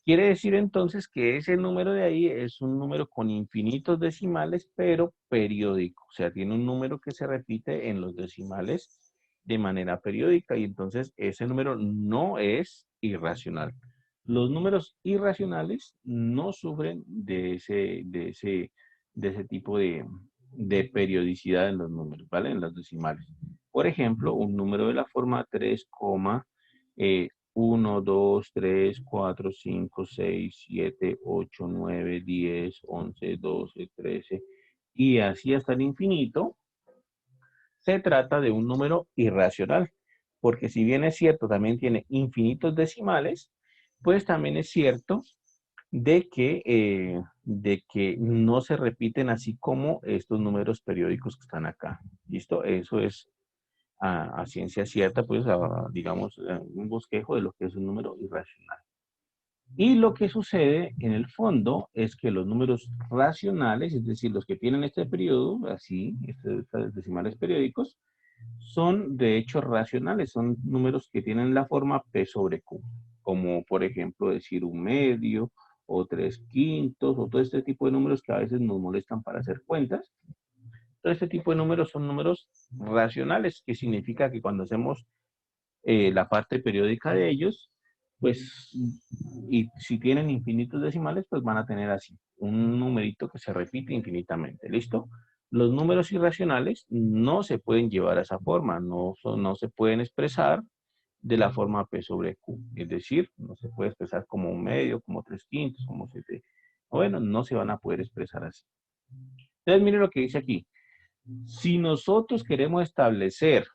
Quiere decir entonces que ese número de ahí es un número con infinitos decimales, pero periódico. O sea, tiene un número que se repite en los decimales de manera periódica y entonces ese número no es irracional. Los números irracionales no sufren de ese tipo de periodicidad en los números, ¿vale? En los decimales. Por ejemplo, un número de la forma 3, 1, 2, 3, 4, 5, 6, 7, 8, 9, 10, 11, 12, 13 y así hasta el infinito, se trata de un número irracional. Porque si bien es cierto, también tiene infinitos decimales, pues también es cierto de que no se repiten así como estos números periódicos que están acá. ¿Listo? Eso es a ciencia cierta, pues, digamos, un bosquejo de lo que es un número irracional. Y lo que sucede en el fondo es que los números racionales, es decir, los que tienen este periodo, así, estos decimales periódicos, son de hecho racionales, son números que tienen la forma P sobre Q, como por ejemplo decir un medio o 3/5 o todo este tipo de números que a veces nos molestan para hacer cuentas. Todo este tipo de números son números racionales, que significa que cuando hacemos la parte periódica de ellos, pues, y si tienen infinitos decimales, pues van a tener así, un numerito que se repite infinitamente, ¿listo? Los números irracionales no se pueden llevar a esa forma, no se pueden expresar de la forma P sobre Q, es decir, no se puede expresar como un medio, como 3/5, como 7, bueno, no se van a poder expresar así. Entonces, miren lo que dice aquí. Si nosotros queremos establecer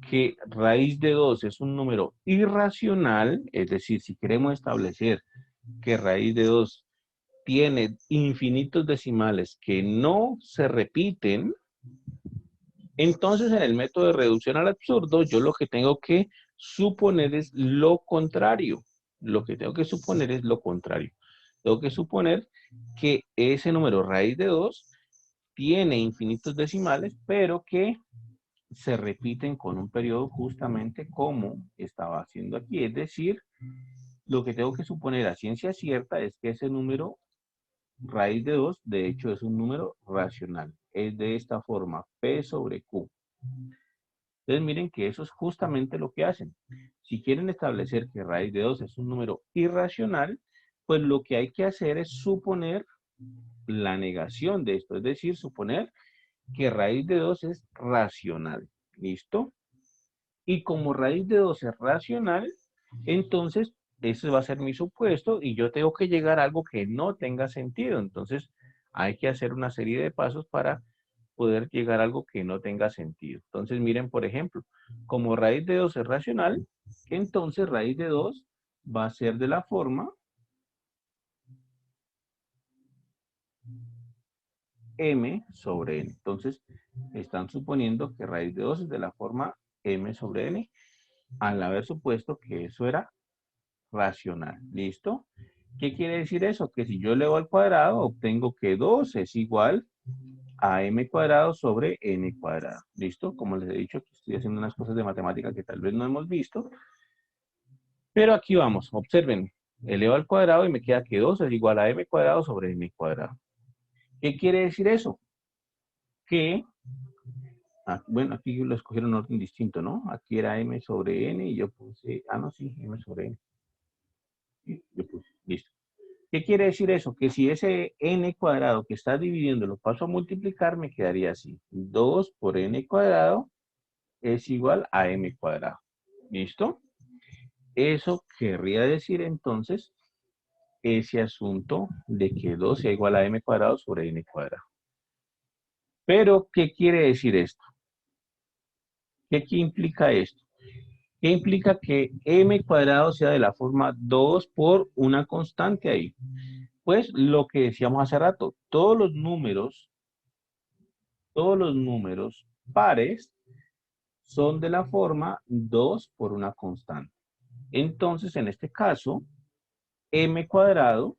que raíz de 2 es un número irracional, es decir, si queremos establecer que raíz de 2 tiene infinitos decimales que no se repiten, entonces en el método de reducción al absurdo yo lo que tengo que suponer es lo contrario. Lo que tengo que suponer es lo contrario. Tengo que suponer que ese número raíz de 2 tiene infinitos decimales, pero que se repiten con un periodo justamente como estaba haciendo aquí. Es decir, lo que tengo que suponer a ciencia cierta es que ese número raíz de 2, de hecho, es un número racional. Es de esta forma, P sobre Q. Entonces miren que eso es justamente lo que hacen. Si quieren establecer que raíz de 2 es un número irracional, pues lo que hay que hacer es suponer la negación de esto, es decir, suponer que raíz de 2 es racional. ¿Listo? Y como raíz de 2 es racional, entonces ese va a ser mi supuesto y yo tengo que llegar a algo que no tenga sentido. Entonces hay que hacer una serie de pasos para poder llegar a algo que no tenga sentido. Entonces miren, por ejemplo, como raíz de 2 es racional, entonces raíz de 2 va a ser de la forma m sobre n. Entonces están suponiendo que raíz de 2 es de la forma m sobre n al haber supuesto que eso era racional. ¿Listo? ¿Qué quiere decir eso? Que si yo elevo al cuadrado, obtengo que 2 es igual a m cuadrado sobre n cuadrado. ¿Listo? Como les he dicho, aquí estoy haciendo unas cosas de matemática que tal vez no hemos visto. Pero aquí vamos, observen. Elevo al cuadrado y me queda que 2 es igual a m cuadrado sobre n cuadrado. ¿Qué quiere decir eso? Que, bueno, aquí lo escogieron en orden distinto, ¿no? Aquí era m sobre n y yo puse, no, sí, m sobre n. Yo puse, listo. ¿Qué quiere decir eso? Que si ese n cuadrado que está dividiendo lo paso a multiplicar, me quedaría así. 2 por n cuadrado es igual a m cuadrado. ¿Listo? Eso querría decir entonces ese asunto de que 2 sea igual a m cuadrado sobre n cuadrado. Pero, ¿qué quiere decir esto? ¿Qué implica esto? ¿Qué implica que m cuadrado sea de la forma 2 por una constante ahí? Pues lo que decíamos hace rato, todos los números pares son de la forma 2 por una constante. Entonces, en este caso, m cuadrado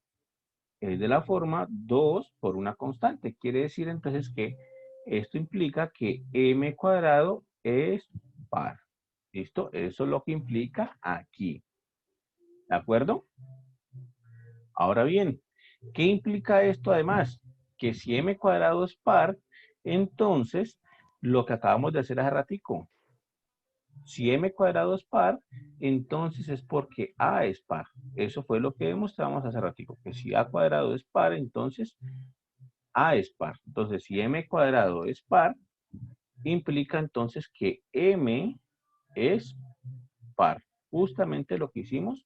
es de la forma 2 por una constante. Quiere decir entonces que esto implica que m cuadrado es par. ¿Listo? Eso es lo que implica aquí. ¿De acuerdo? Ahora bien, ¿qué implica esto además? Que si m cuadrado es par, entonces lo que acabamos de hacer hace ratico, si m cuadrado es par, entonces es porque a es par. Eso fue lo que demostramos hace ratico, que si a cuadrado es par, entonces a es par. Entonces, si m cuadrado es par, implica entonces que m es par. Justamente lo que hicimos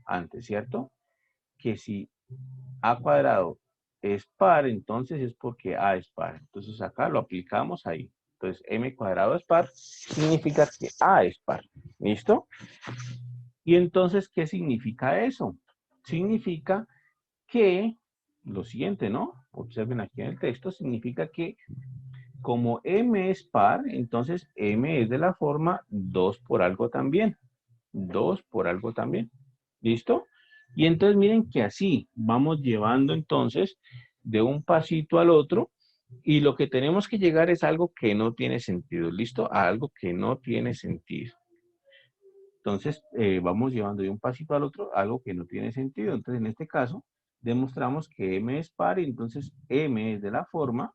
antes, ¿cierto? Que si a cuadrado es par, entonces es porque a es par. Entonces acá lo aplicamos ahí. Entonces m cuadrado es par, significa que a es par. ¿Listo? Y entonces, ¿qué significa eso? Significa que, lo siguiente, ¿no? Observen aquí en el texto, significa que como m es par, entonces m es de la forma 2 por algo también. 2 por algo también. ¿Listo? Y entonces miren que así vamos llevando entonces de un pasito al otro y lo que tenemos que llegar es algo que no tiene sentido, ¿listo? A algo que no tiene sentido. Entonces vamos llevando de un pasito al otro algo que no tiene sentido. Entonces en este caso demostramos que m es par y entonces m es de la forma,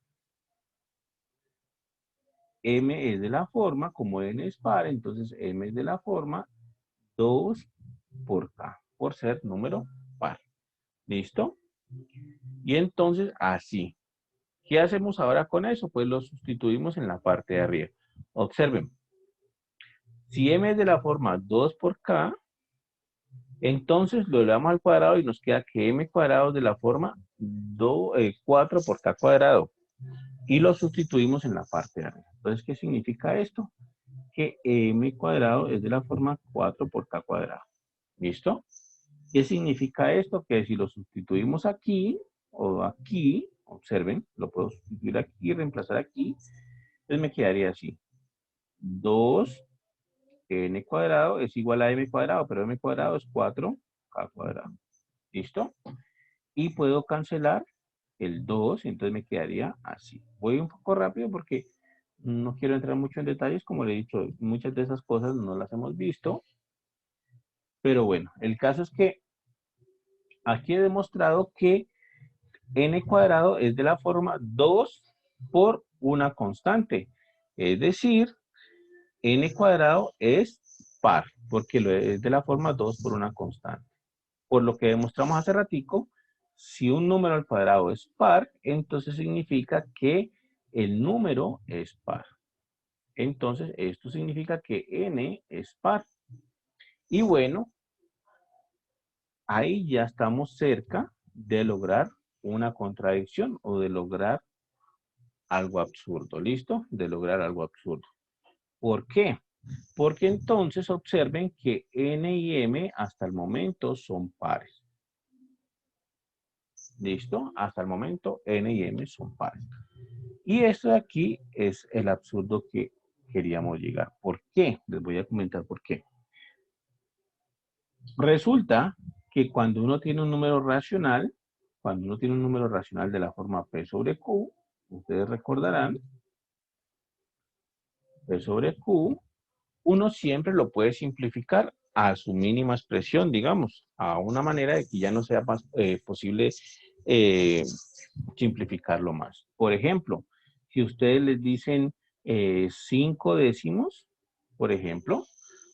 como n es par, entonces m es de la forma 2 por k, por ser número par. ¿Listo? Y entonces así. ¿Qué hacemos ahora con eso? Pues lo sustituimos en la parte de arriba. Observen. Si m es de la forma 2 por k, entonces lo elevamos al cuadrado y nos queda que m cuadrado es de la forma 4 por k cuadrado. Y lo sustituimos en la parte de arriba. Entonces, ¿qué significa esto? Que m cuadrado es de la forma 4 por k cuadrado. ¿Listo? ¿Qué significa esto? Que si lo sustituimos aquí o aquí, observen, lo puedo sustituir aquí y reemplazar aquí, entonces me quedaría así. 2n cuadrado es igual a m cuadrado, pero m cuadrado es 4k cuadrado. ¿Listo? Y puedo cancelar el 2, entonces me quedaría así. Voy un poco rápido porque no quiero entrar mucho en detalles, como le he dicho, muchas de esas cosas no las hemos visto, pero bueno, el caso es que aquí he demostrado que n cuadrado es de la forma 2 por una constante, es decir, n cuadrado es par, porque es de la forma 2 por una constante. Por lo que demostramos hace ratico, si un número al cuadrado es par, entonces significa que el número es par. Entonces, esto significa que n es par. Y bueno, ahí ya estamos cerca de lograr una contradicción o de lograr algo absurdo. ¿Listo? De lograr algo absurdo. ¿Por qué? Porque entonces observen que n y m hasta el momento son pares. ¿Listo? Hasta el momento n y m son pares. Y esto de aquí es el absurdo que queríamos llegar. ¿Por qué? Les voy a comentar por qué. Resulta que cuando uno tiene un número racional, de la forma P sobre Q, ustedes recordarán, P sobre Q, uno siempre lo puede simplificar a su mínima expresión, digamos, a una manera de que ya no sea más posible simplificarlo más. Por ejemplo, si ustedes les dicen 5 décimos, por ejemplo,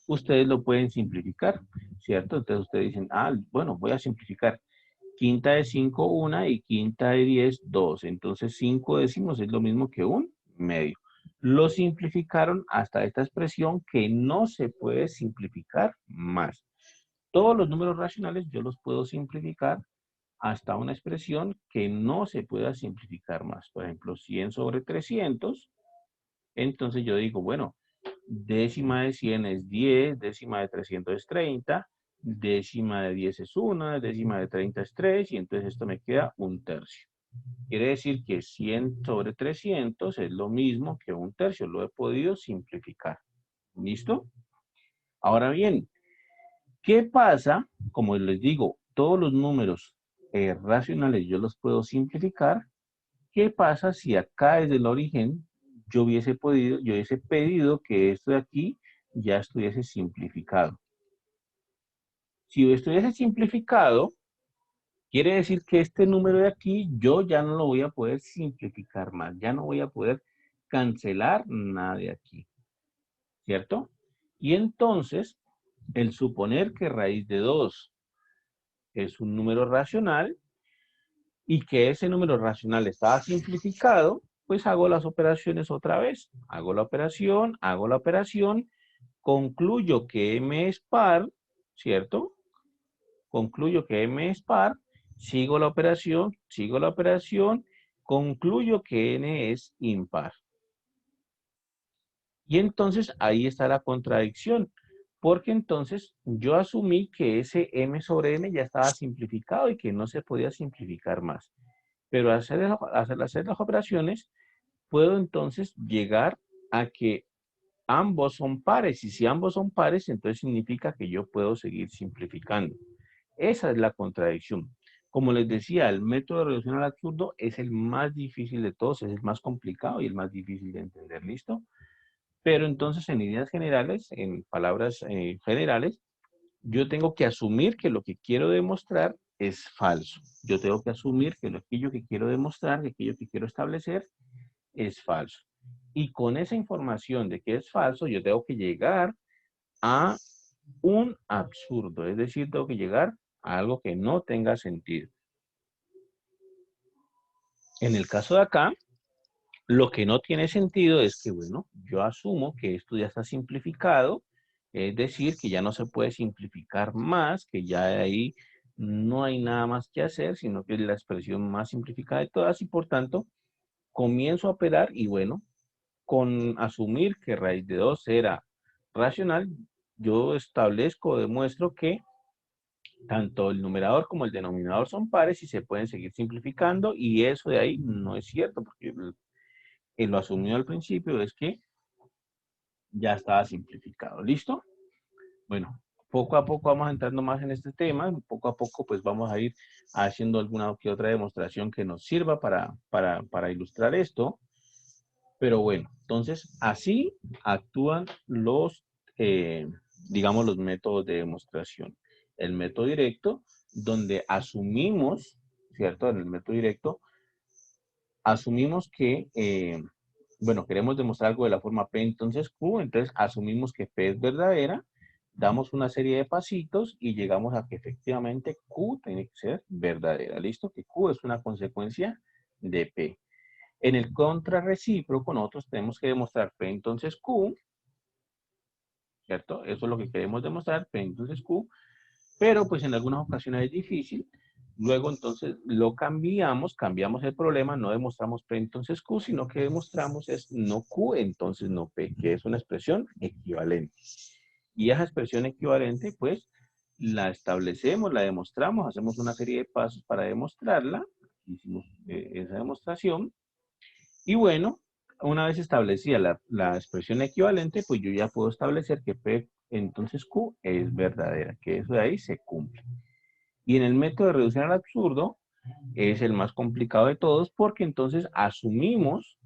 ustedes lo pueden simplificar, ¿cierto? Entonces ustedes dicen, bueno, voy a simplificar. Quinta de 5, 1 y quinta de 10, 2. Entonces 5 décimos es lo mismo que un medio. Lo simplificaron hasta esta expresión que no se puede simplificar más. Todos los números racionales yo los puedo simplificar hasta una expresión que no se pueda simplificar más. Por ejemplo, 100 sobre 300. Entonces yo digo, bueno, décima de 100 es 10, décima de 300 es 30, décima de 10 es 1, décima de 30 es 3, y entonces esto me queda un tercio. Quiere decir que 100 sobre 300 es lo mismo que un tercio. Lo he podido simplificar. ¿Listo? Ahora bien, ¿qué pasa? Como les digo, todos los números racionales yo los puedo simplificar. ¿Qué pasa si acá desde el origen yo hubiese pedido que esto de aquí ya estuviese simplificado? Si estuviese simplificado, quiere decir que este número de aquí yo ya no lo voy a poder simplificar más. Ya no voy a poder cancelar nada de aquí. ¿Cierto? Y entonces, el suponer que raíz de 2 es un número racional y que ese número racional estaba simplificado, pues hago las operaciones otra vez. Hago la operación, concluyo que m es par, ¿cierto? Concluyo que m es par, sigo la operación, concluyo que n es impar. Y entonces ahí está la contradicción, porque entonces yo asumí que ese m sobre n ya estaba simplificado y que no se podía simplificar más. Pero al hacer las operaciones, puedo entonces llegar a que ambos son pares. Y si ambos son pares, entonces significa que yo puedo seguir simplificando. Esa es la contradicción. Como les decía, el método de reducción al absurdo es el más difícil de todos, es el más complicado y el más difícil de entender, ¿listo? Pero entonces en ideas generales, en palabras generales, yo tengo que asumir que lo que quiero demostrar es falso. Yo tengo que asumir que aquello que quiero demostrar, que aquello que quiero establecer es falso. Y con esa información de que es falso, yo tengo que llegar a un absurdo, es decir, tengo que llegar a algo que no tenga sentido. En el caso de acá, lo que no tiene sentido es que, bueno, yo asumo que esto ya está simplificado, es decir, que ya no se puede simplificar más, que ya de ahí no hay nada más que hacer, sino que es la expresión más simplificada de todas y por tanto comienzo a operar y bueno, con asumir que raíz de 2 era racional, yo establezco, demuestro que tanto el numerador como el denominador son pares y se pueden seguir simplificando y eso de ahí no es cierto porque lo asumido al principio es que ya estaba simplificado. ¿Listo? Bueno, poco a poco vamos entrando más en este tema, poco a poco pues vamos a ir haciendo alguna que otra demostración que nos sirva para ilustrar esto. Pero bueno, entonces así actúan los, digamos, los métodos de demostración. El método directo, donde asumimos, ¿cierto? En el método directo, asumimos que, bueno, queremos demostrar algo de la forma P, entonces Q, entonces asumimos que P es verdadera, damos una serie de pasitos y llegamos a que efectivamente Q tiene que ser verdadera. ¿Listo? Que Q es una consecuencia de P. En el contrarrecíproco, nosotros tenemos que demostrar P entonces Q, ¿cierto? Eso es lo que queremos demostrar, P entonces Q, pero pues en algunas ocasiones es difícil. Luego entonces lo cambiamos el problema, no demostramos P entonces Q, sino que demostramos es no Q entonces no P, que es una expresión equivalente. Y esa expresión equivalente pues la establecemos, la demostramos, hacemos una serie de pasos para demostrarla, hicimos esa demostración y bueno, una vez establecida la expresión equivalente, pues yo ya puedo establecer que P entonces Q es verdadera, que eso de ahí se cumple. Y en el método de reducción al absurdo es el más complicado de todos porque entonces asumimos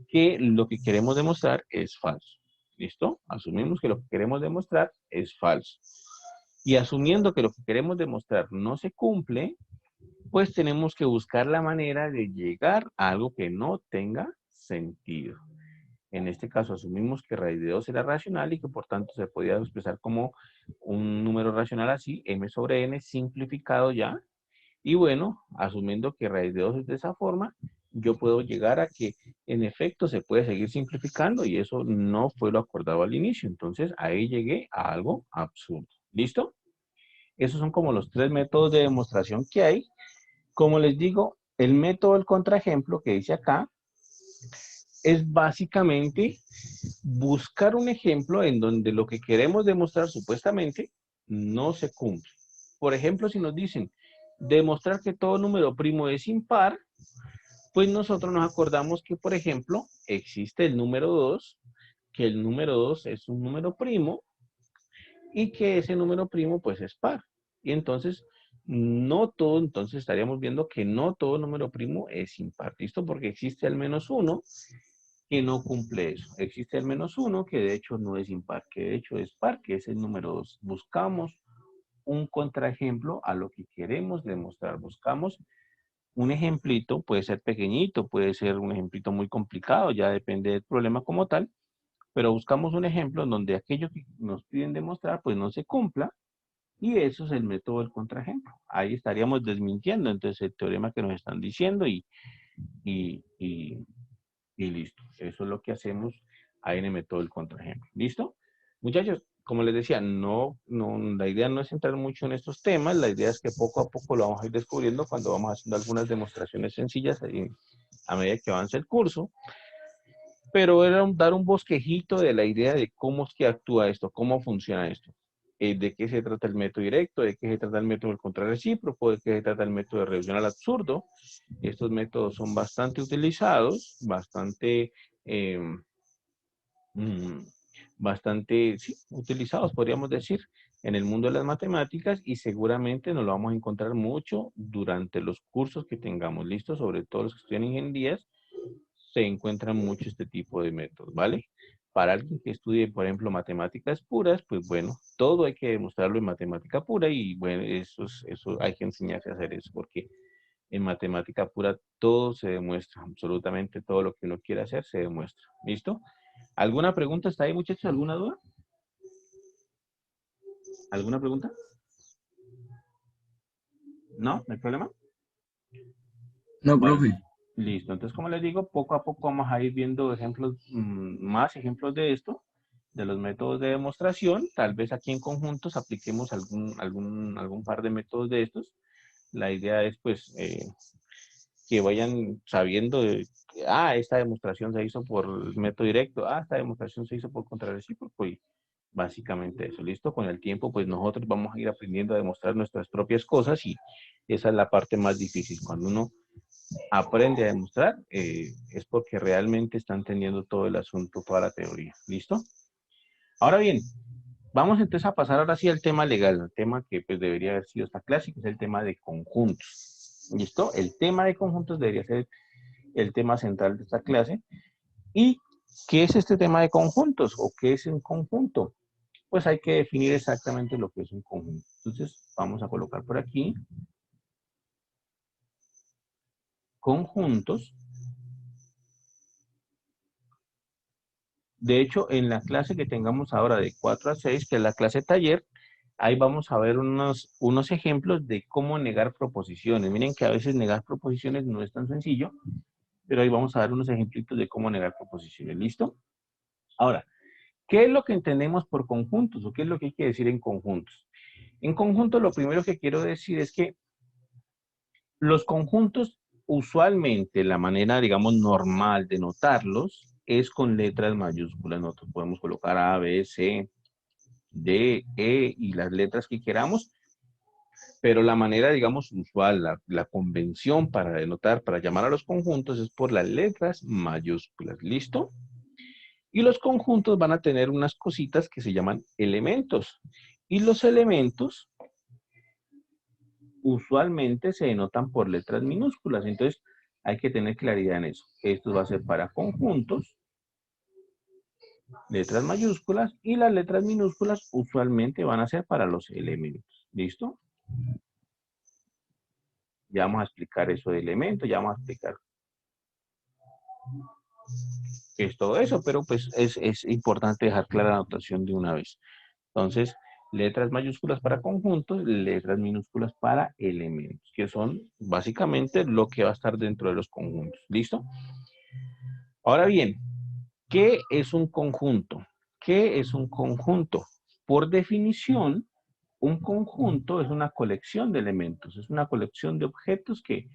que lo que queremos demostrar es falso. ¿Listo? Asumimos que lo que queremos demostrar es falso. Y asumiendo que lo que queremos demostrar no se cumple, pues tenemos que buscar la manera de llegar a algo que no tenga sentido. En este caso asumimos que raíz de 2 era racional y que por tanto se podía expresar como un número racional así, m sobre n simplificado ya. Y bueno, asumiendo que raíz de 2 es de esa forma, yo puedo llegar a que en efecto se puede seguir simplificando y eso no fue lo acordado al inicio. Entonces ahí llegué a algo absurdo. ¿Listo? Esos son como los 3 métodos de demostración que hay. Como les digo, el método del contraejemplo que dice acá es básicamente buscar un ejemplo en donde lo que queremos demostrar supuestamente no se cumple. Por ejemplo, si nos dicen demostrar que todo número primo es impar, pues nosotros nos acordamos que, por ejemplo, existe el número 2, que el número 2 es un número primo y que ese número primo pues es par. Y entonces, no todo, entonces estaríamos viendo que no todo número primo es impar, ¿listo? Porque existe al menos uno que no cumple eso. Existe al menos uno que de hecho no es impar, que de hecho es par, que es el número 2. Buscamos un contraejemplo a lo que queremos demostrar. Buscamos un ejemplito, puede ser pequeñito, puede ser un ejemplito muy complicado, ya depende del problema como tal, pero buscamos un ejemplo en donde aquello que nos piden demostrar pues no se cumpla y eso es el método del contraejemplo. Ahí estaríamos desmintiendo entonces el teorema que nos están diciendo y, y, y listo. Eso es lo que hacemos ahí en el método del contraejemplo. ¿Listo? Muchachos, como les decía, la idea no es entrar mucho en estos temas, la idea es que poco a poco lo vamos a ir descubriendo cuando vamos haciendo algunas demostraciones sencillas a medida que avance el curso, pero era dar un bosquejito de la idea de cómo es que actúa esto, cómo funciona esto, de qué se trata el método directo, de qué se trata el método del contrarrecíproco, de qué se trata el método de reducción al absurdo. Estos métodos son bastante utilizados, bastante sí, utilizados, podríamos decir, en el mundo de las matemáticas y seguramente nos lo vamos a encontrar mucho durante los cursos que tengamos listos, sobre todo los que estudian ingenierías, se encuentran mucho este tipo de métodos, ¿vale? Para alguien que estudie, por ejemplo, matemáticas puras, pues bueno, todo hay que demostrarlo en matemática pura y bueno, eso hay que enseñarse a hacer eso, porque en matemática pura todo se demuestra, absolutamente todo lo que uno quiera hacer se demuestra. ¿Listo? ¿Alguna pregunta hasta ahí, muchachos? ¿Alguna duda? ¿Alguna pregunta? ¿No? ¿No hay problema? No, Bueno, profe. listo. Entonces, como les digo, poco a poco vamos a ir viendo ejemplos, más ejemplos de esto, de los métodos de demostración. Tal vez aquí en conjuntos apliquemos algún par de métodos de estos. La idea es, pues, que vayan sabiendo esta demostración se hizo por método directo, esta demostración se hizo por contrarrecíproco y básicamente eso, ¿listo? Con el tiempo, pues nosotros vamos a ir aprendiendo a demostrar nuestras propias cosas y esa es la parte más difícil. Cuando uno aprende a demostrar, es porque realmente está entendiendo todo el asunto, toda la teoría, ¿listo? Ahora bien, vamos entonces a pasar ahora sí al tema legal, el tema que pues debería haber sido esta clase, que es el tema de conjuntos. ¿Listo? El tema de conjuntos debería ser el tema central de esta clase. ¿Y qué es este tema de conjuntos o qué es un conjunto? Pues hay que definir exactamente lo que es un conjunto. Entonces, vamos a colocar por aquí conjuntos. De hecho, en la clase que tengamos ahora de 4 a 6, que es la clase taller, ahí vamos a ver unos ejemplos de cómo negar proposiciones. Miren que a veces negar proposiciones no es tan sencillo, pero ahí vamos a dar unos ejemplitos de cómo negar proposiciones. ¿Listo? Ahora, ¿qué es lo que entendemos por conjuntos o qué es lo que hay que decir en conjuntos? En conjunto, lo primero que quiero decir es que los conjuntos, usualmente, la manera, digamos, normal de notarlos es con letras mayúsculas. Nosotros podemos colocar A, B, C, D, E y las letras que queramos, pero la manera, digamos, usual, la convención para denotar, para llamar a los conjuntos es por las letras mayúsculas. ¿Listo? Y los conjuntos van a tener unas cositas que se llaman elementos. Y los elementos usualmente se denotan por letras minúsculas. Entonces, hay que tener claridad en eso. Esto va a ser para conjuntos, letras mayúsculas, y las letras minúsculas usualmente van a ser para los elementos. ¿Listo? Ya vamos a explicar eso de elementos, ya vamos a explicar qué es todo eso, pero pues es importante dejar clara la notación de una vez. Entonces, letras mayúsculas para conjuntos, letras minúsculas para elementos, que son básicamente lo que va a estar dentro de los conjuntos. ¿Listo? Ahora bien, ¿qué es un conjunto? ¿Qué es un conjunto? Por definición, un conjunto es una colección de elementos, es una colección de objetos que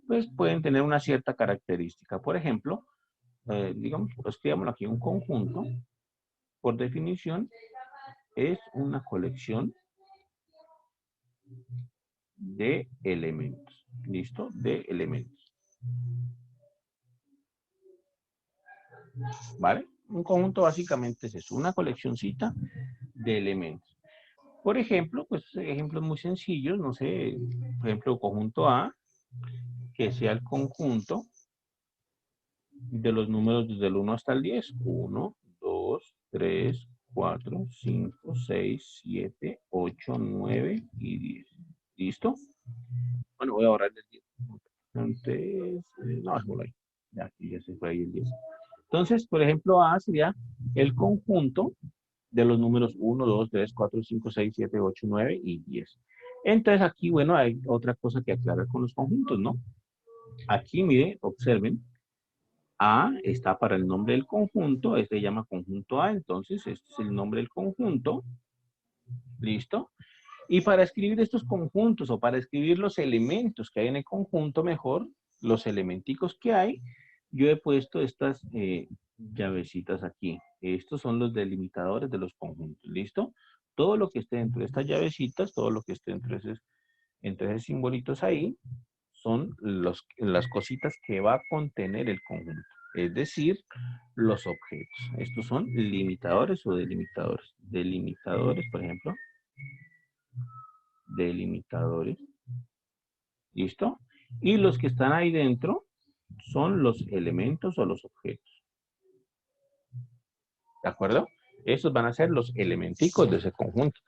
pues, pueden tener una cierta característica. Por ejemplo, digamos, escribamos aquí un conjunto, por definición, es una colección de elementos. ¿Listo? De elementos. ¿Vale? Un conjunto básicamente es eso, una coleccioncita de elementos. Por ejemplo, pues ejemplos muy sencillos, no sé, por ejemplo, conjunto A, que sea el conjunto de los números desde el 1 hasta el 10. 1, 2, 3, 4, 5, 6, 7, 8, 9 y 10. ¿Listo? Bueno, voy a ahorrar el 10. Entonces, no, es por ahí. Ya, aquí ya se fue ahí el 10. Entonces, por ejemplo, A sería el conjunto de los números 1, 2, 3, 4, 5, 6, 7, 8, 9 y 10. Entonces aquí, bueno, hay otra cosa que aclarar con los conjuntos, ¿no? Aquí, mire, observen, A está para el nombre del conjunto, este se llama conjunto A, entonces este es el nombre del conjunto, ¿listo? Y para escribir estos conjuntos o para escribir los elementos que hay en el conjunto mejor, los elementicos que hay, yo he puesto estas llavecitas aquí. Estos son los delimitadores de los conjuntos, ¿listo? Todo lo que esté dentro de estas llavecitas, todo lo que esté entre esos simbolitos ahí, son las cositas que va a contener el conjunto. Es decir, los objetos. Estos son limitadores o delimitadores. Delimitadores, por ejemplo, delimitadores. ¿Listo? Y los que están ahí dentro son los elementos o los objetos. ¿De acuerdo? Estos van a ser los elementicos de ese conjunto.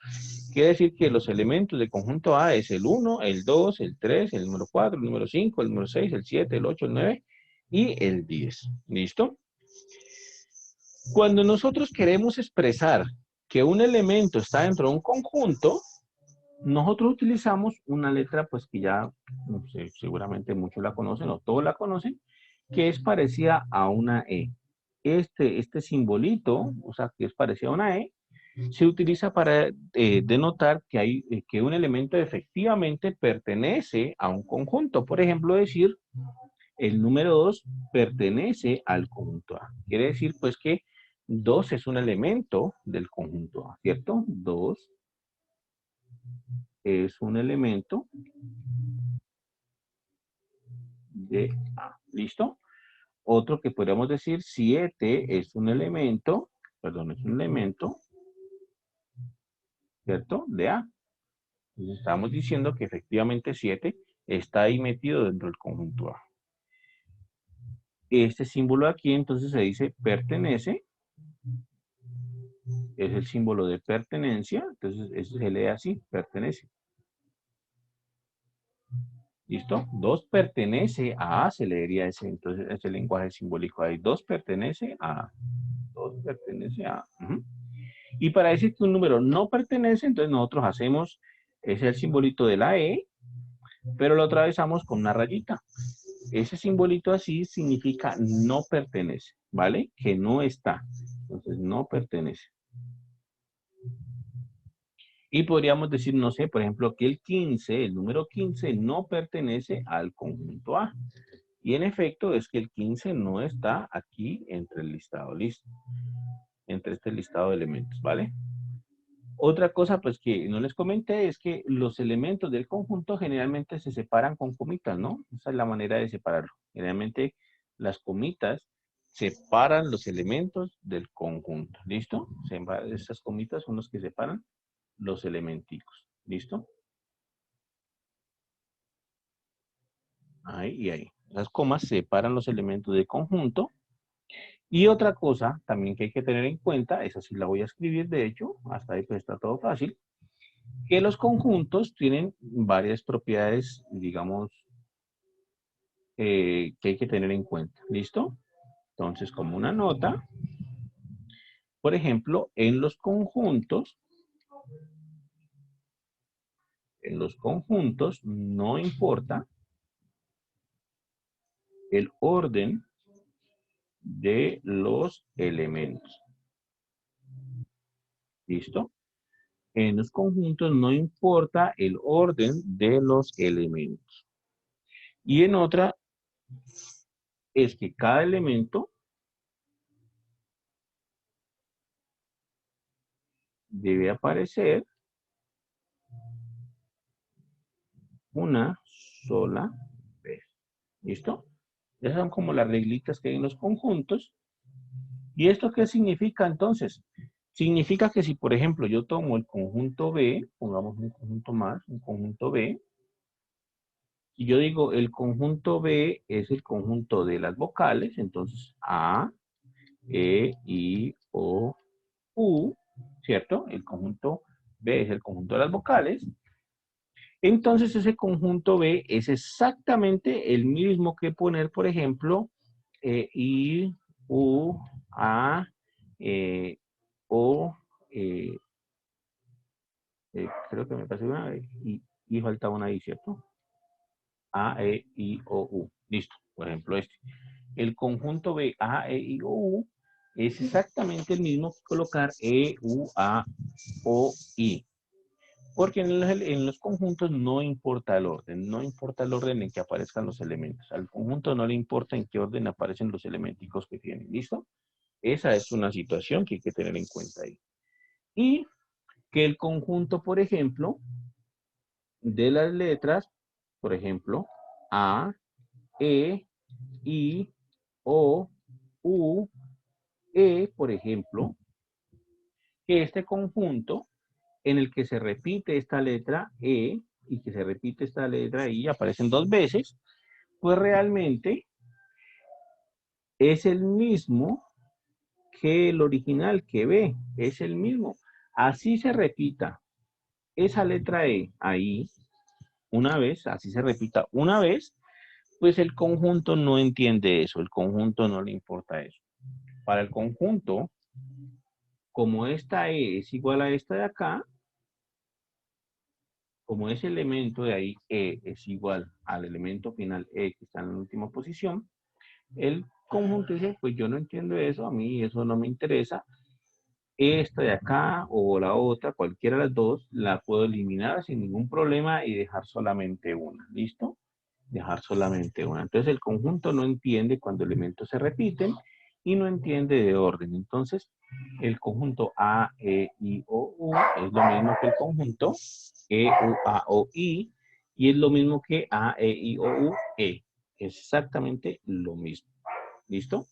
Quiere decir que los elementos del conjunto A es el 1, el 2, el 3, el número 4, el número 5, el número 6, el 7, el 8, el 9 y el 10. ¿Listo? Cuando nosotros queremos expresar que un elemento está dentro de un conjunto, nosotros utilizamos una letra pues que ya no sé, seguramente muchos la conocen o todos la conocen, que es parecida a una E. Este simbolito, o sea, que es parecido a una E, se utiliza para denotar que un elemento efectivamente pertenece a un conjunto. Por ejemplo, decir el número 2 pertenece al conjunto A. Quiere decir pues que 2 es un elemento del conjunto A, ¿cierto? 2 es un elemento de A. ¿Listo? Otro que podríamos decir 7 es un elemento, perdón, es un elemento, ¿cierto? De A. Entonces, estamos diciendo que efectivamente 7 está ahí metido dentro del conjunto A. Este símbolo aquí entonces se dice pertenece, es el símbolo de pertenencia, entonces eso se lee así, pertenece. ¿Listo? 2 pertenece a A, se leería ese, entonces ese lenguaje simbólico ahí. 2 pertenece a A. 2 pertenece a A. Y para decir que un número no pertenece, entonces nosotros hacemos, es el simbolito de la E, pero lo atravesamos con una rayita. Ese simbolito así significa no pertenece, ¿vale? Que no está. Entonces no pertenece. Y podríamos decir, no sé, por ejemplo, que el 15, el número 15 no pertenece al conjunto A. Y en efecto es que el 15 no está aquí entre el listado, listo. Entre este listado de elementos, ¿vale? Otra cosa, pues, que no les comenté es que los elementos del conjunto generalmente se separan con comitas, ¿no? Esa es la manera de separarlo. Generalmente las comitas separan los elementos del conjunto, ¿listo? Estas comitas son los que separan los elementicos, ¿listo? Ahí y ahí. Las comas separan los elementos del conjunto. Y otra cosa también que hay que tener en cuenta, esa sí la voy a escribir, de hecho, hasta ahí pues está todo fácil, que los conjuntos tienen varias propiedades, digamos, que hay que tener en cuenta. ¿Listo? Entonces, como una nota, por ejemplo, en los conjuntos no importa el orden de los elementos. ¿Listo? En los conjuntos no importa el orden de los elementos. Y en otra es que cada elemento debe aparecer una sola vez. ¿Listo? Esas son como las reglitas que hay en los conjuntos. ¿Y esto qué significa entonces? Significa que si, por ejemplo, yo tomo el conjunto B, pongamos un conjunto más, un conjunto B, y yo digo el conjunto B es el conjunto de las vocales, entonces A, E, I, O, U, ¿cierto? El conjunto B es el conjunto de las vocales. Entonces ese conjunto B es exactamente el mismo que poner, por ejemplo, I, U, A, O, eh, creo que me pasé una y faltaba una I, ¿cierto? A, E, I, O, U. Listo, por ejemplo este. El conjunto B, A, E, I, O, U es exactamente el mismo que colocar E, U, A, O, I. Porque en los conjuntos no importa el orden en que aparezcan los elementos. Al conjunto no le importa en qué orden aparecen los elementicos que tienen. ¿Listo? Esa es una situación que hay que tener en cuenta ahí. Y que el conjunto, por ejemplo, de las letras, por ejemplo, A, E, I, O, U, E, por ejemplo, que este conjunto en el que se repite esta letra E y que se repite esta letra I, aparecen dos veces, pues realmente es el mismo que el original, que B, es el mismo. Así se repita esa letra E ahí una vez, así se repita una vez, pues el conjunto no entiende eso, el conjunto no le importa eso. Para el conjunto, como esta E es igual a esta de acá, como ese elemento de ahí E es igual al elemento final E que está en la última posición, el conjunto dice, pues yo no entiendo eso, a mí eso no me interesa, esta de acá o la otra, cualquiera de las dos, la puedo eliminar sin ningún problema y dejar solamente una, ¿listo? Dejar solamente una. Entonces el conjunto no entiende cuando elementos se repiten y no entiende de orden. Entonces el conjunto A, E, I, O, U es lo mismo que el conjunto E, U, A, O, I y es lo mismo que A, E, I, O, U, E. Es exactamente lo mismo. ¿Listo?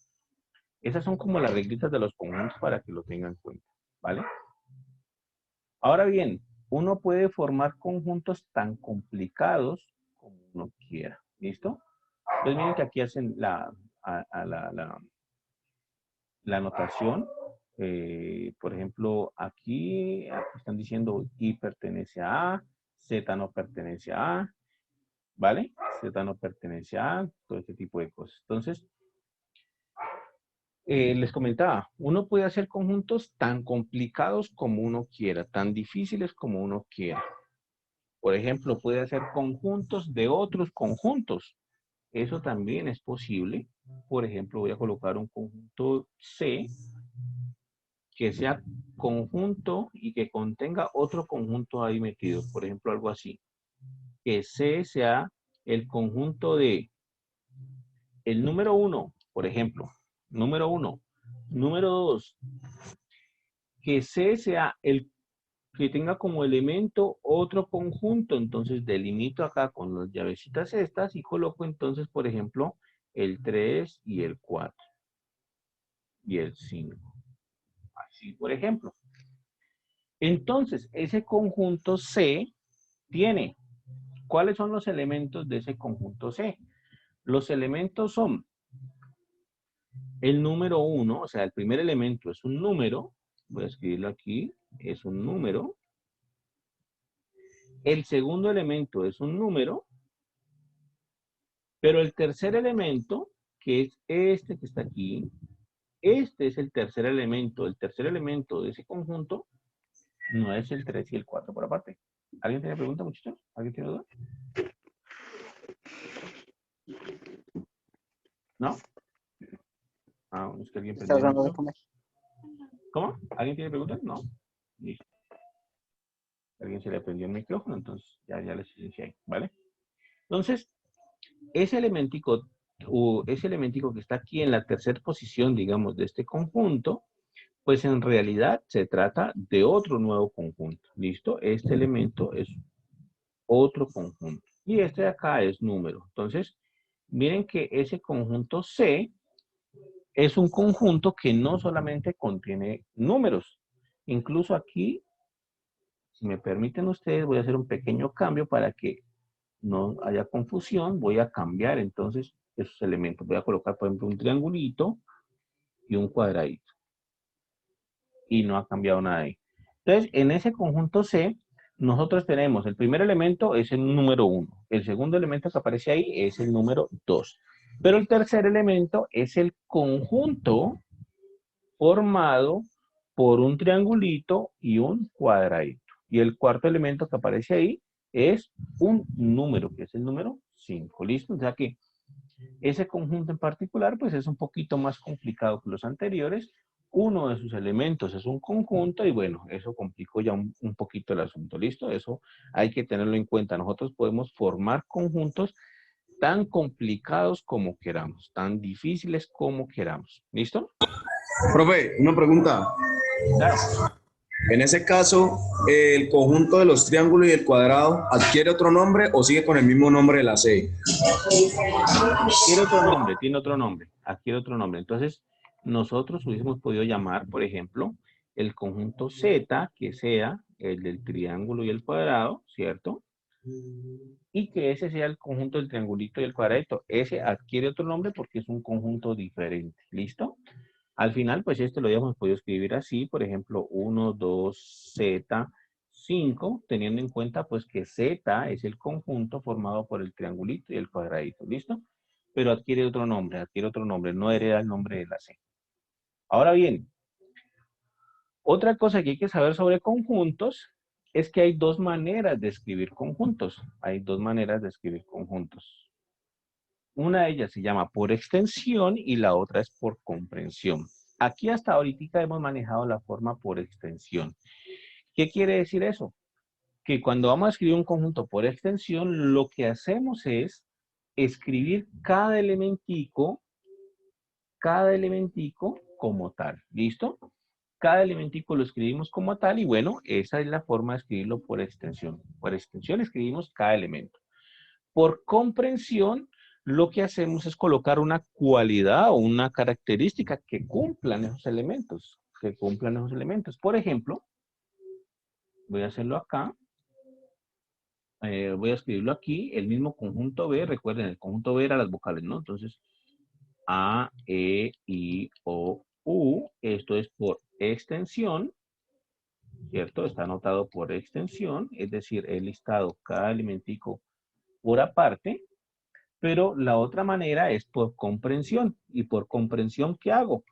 Esas son como las reglitas de los conjuntos para que lo tengan en cuenta. ¿Vale? Ahora bien, uno puede formar conjuntos tan complicados como uno quiera. ¿Listo? Entonces miren que aquí hacen la anotación. Por ejemplo, aquí están diciendo I pertenece a A, Z no pertenece a A, ¿vale? Z no pertenece a A, todo este tipo de cosas. Entonces, les comentaba, uno puede hacer conjuntos tan complicados como uno quiera, tan difíciles como uno quiera. Por ejemplo, puede hacer conjuntos de otros conjuntos. Eso también es posible. Por ejemplo, voy a colocar un conjunto C que sea conjunto y que contenga otro conjunto ahí metido. Por ejemplo, algo así. Que C sea el conjunto de el número 1, por ejemplo. Número 1. Número 2. Que C sea el que tenga como elemento otro conjunto. Entonces delimito acá con las llavecitas estas y coloco entonces, por ejemplo, el 3 y el 4 y el 5. Así, por ejemplo. Entonces, ese conjunto C tiene, ¿cuáles son los elementos de ese conjunto C? Los elementos son el número 1, o sea, el primer elemento es un número, voy a escribirlo aquí, es un número. El segundo elemento es un número, pero el tercer elemento, que es este que está aquí, este es el tercer elemento. El tercer elemento de ese conjunto no es el 3 y el 4 por aparte. ¿Alguien tiene pregunta, muchachos? ¿Alguien tiene duda? ¿No? Ah, es que alguien prendió el micrófono. ¿Cómo? ¿Alguien tiene preguntas? No. Listo. Alguien se le prendió el micrófono, entonces ya le silencié, ¿vale? Entonces, ese elementico que está aquí en la tercera posición, digamos, de este conjunto, pues en realidad se trata de otro nuevo conjunto. ¿Listo? Este elemento es otro conjunto. Y este de acá es número. Entonces, miren que ese conjunto C es un conjunto que no solamente contiene números. Incluso aquí, si me permiten ustedes, voy a hacer un pequeño cambio para que no haya confusión. Voy a cambiar entonces esos elementos. Voy a colocar, por ejemplo, un triangulito y un cuadradito. Y no ha cambiado nada ahí. Entonces, en ese conjunto C, nosotros tenemos el primer elemento es el número 1. El segundo elemento que aparece ahí es el número 2. Pero el tercer elemento es el conjunto formado por un triangulito y un cuadradito. Y el cuarto elemento que aparece ahí es un número, que es el número 5. ¿Listo? O sea que ese conjunto en particular, pues es un poquito más complicado que los anteriores. Uno de sus elementos es un conjunto y bueno, eso complicó ya un poquito el asunto. ¿Listo? Eso hay que tenerlo en cuenta. Nosotros podemos formar conjuntos tan complicados como queramos, tan difíciles como queramos. ¿Listo? Profe, una pregunta. Claro. En ese caso, ¿el conjunto de los triángulos y el cuadrado adquiere otro nombre o sigue con el mismo nombre de la C? Tiene otro nombre, adquiere otro nombre. Entonces, nosotros hubiésemos podido llamar, por ejemplo, el conjunto Z, que sea el del triángulo y el cuadrado, ¿cierto? Y que ese sea el conjunto del triangulito y el cuadradito. Ese adquiere otro nombre porque es un conjunto diferente. ¿Listo? Al final, pues este lo habíamos podido escribir así, por ejemplo, 1, 2, Z, 5, teniendo en cuenta pues que Z es el conjunto formado por el triangulito y el cuadradito. ¿Listo? Pero adquiere otro nombre, no hereda el nombre de la C. Ahora bien, otra cosa que hay que saber sobre conjuntos es que hay dos maneras de escribir conjuntos. Hay dos maneras de escribir conjuntos. Una de ellas se llama por extensión y la otra es por comprensión. Aquí hasta ahorita hemos manejado la forma por extensión. ¿Qué quiere decir eso? Que cuando vamos a escribir un conjunto por extensión, lo que hacemos es escribir cada elementico como tal. ¿Listo? Cada elementico lo escribimos como tal y bueno, esa es la forma de escribirlo por extensión. Por extensión escribimos cada elemento. Por comprensión, lo que hacemos es colocar una cualidad o una característica que cumplan esos elementos, Por ejemplo, voy a hacerlo acá. Voy a escribirlo aquí, el mismo conjunto B, recuerden, el conjunto B era las vocales, ¿no? Entonces, A, E, I, O, U, esto es por extensión, ¿cierto? Está anotado por extensión, es decir, he listado cada elementico por aparte, pero la otra manera es por comprensión. ¿Y por comprensión qué hago?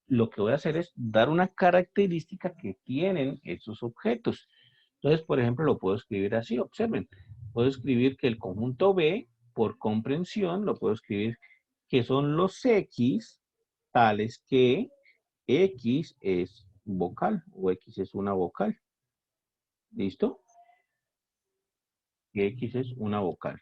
Lo que voy a hacer es dar una característica que tienen esos objetos. Entonces, por ejemplo, lo puedo escribir así, observen. Puedo escribir que el conjunto B, por comprensión, lo puedo escribir que son los X, tales que X es vocal o X es una vocal. ¿Listo? Que X es una vocal.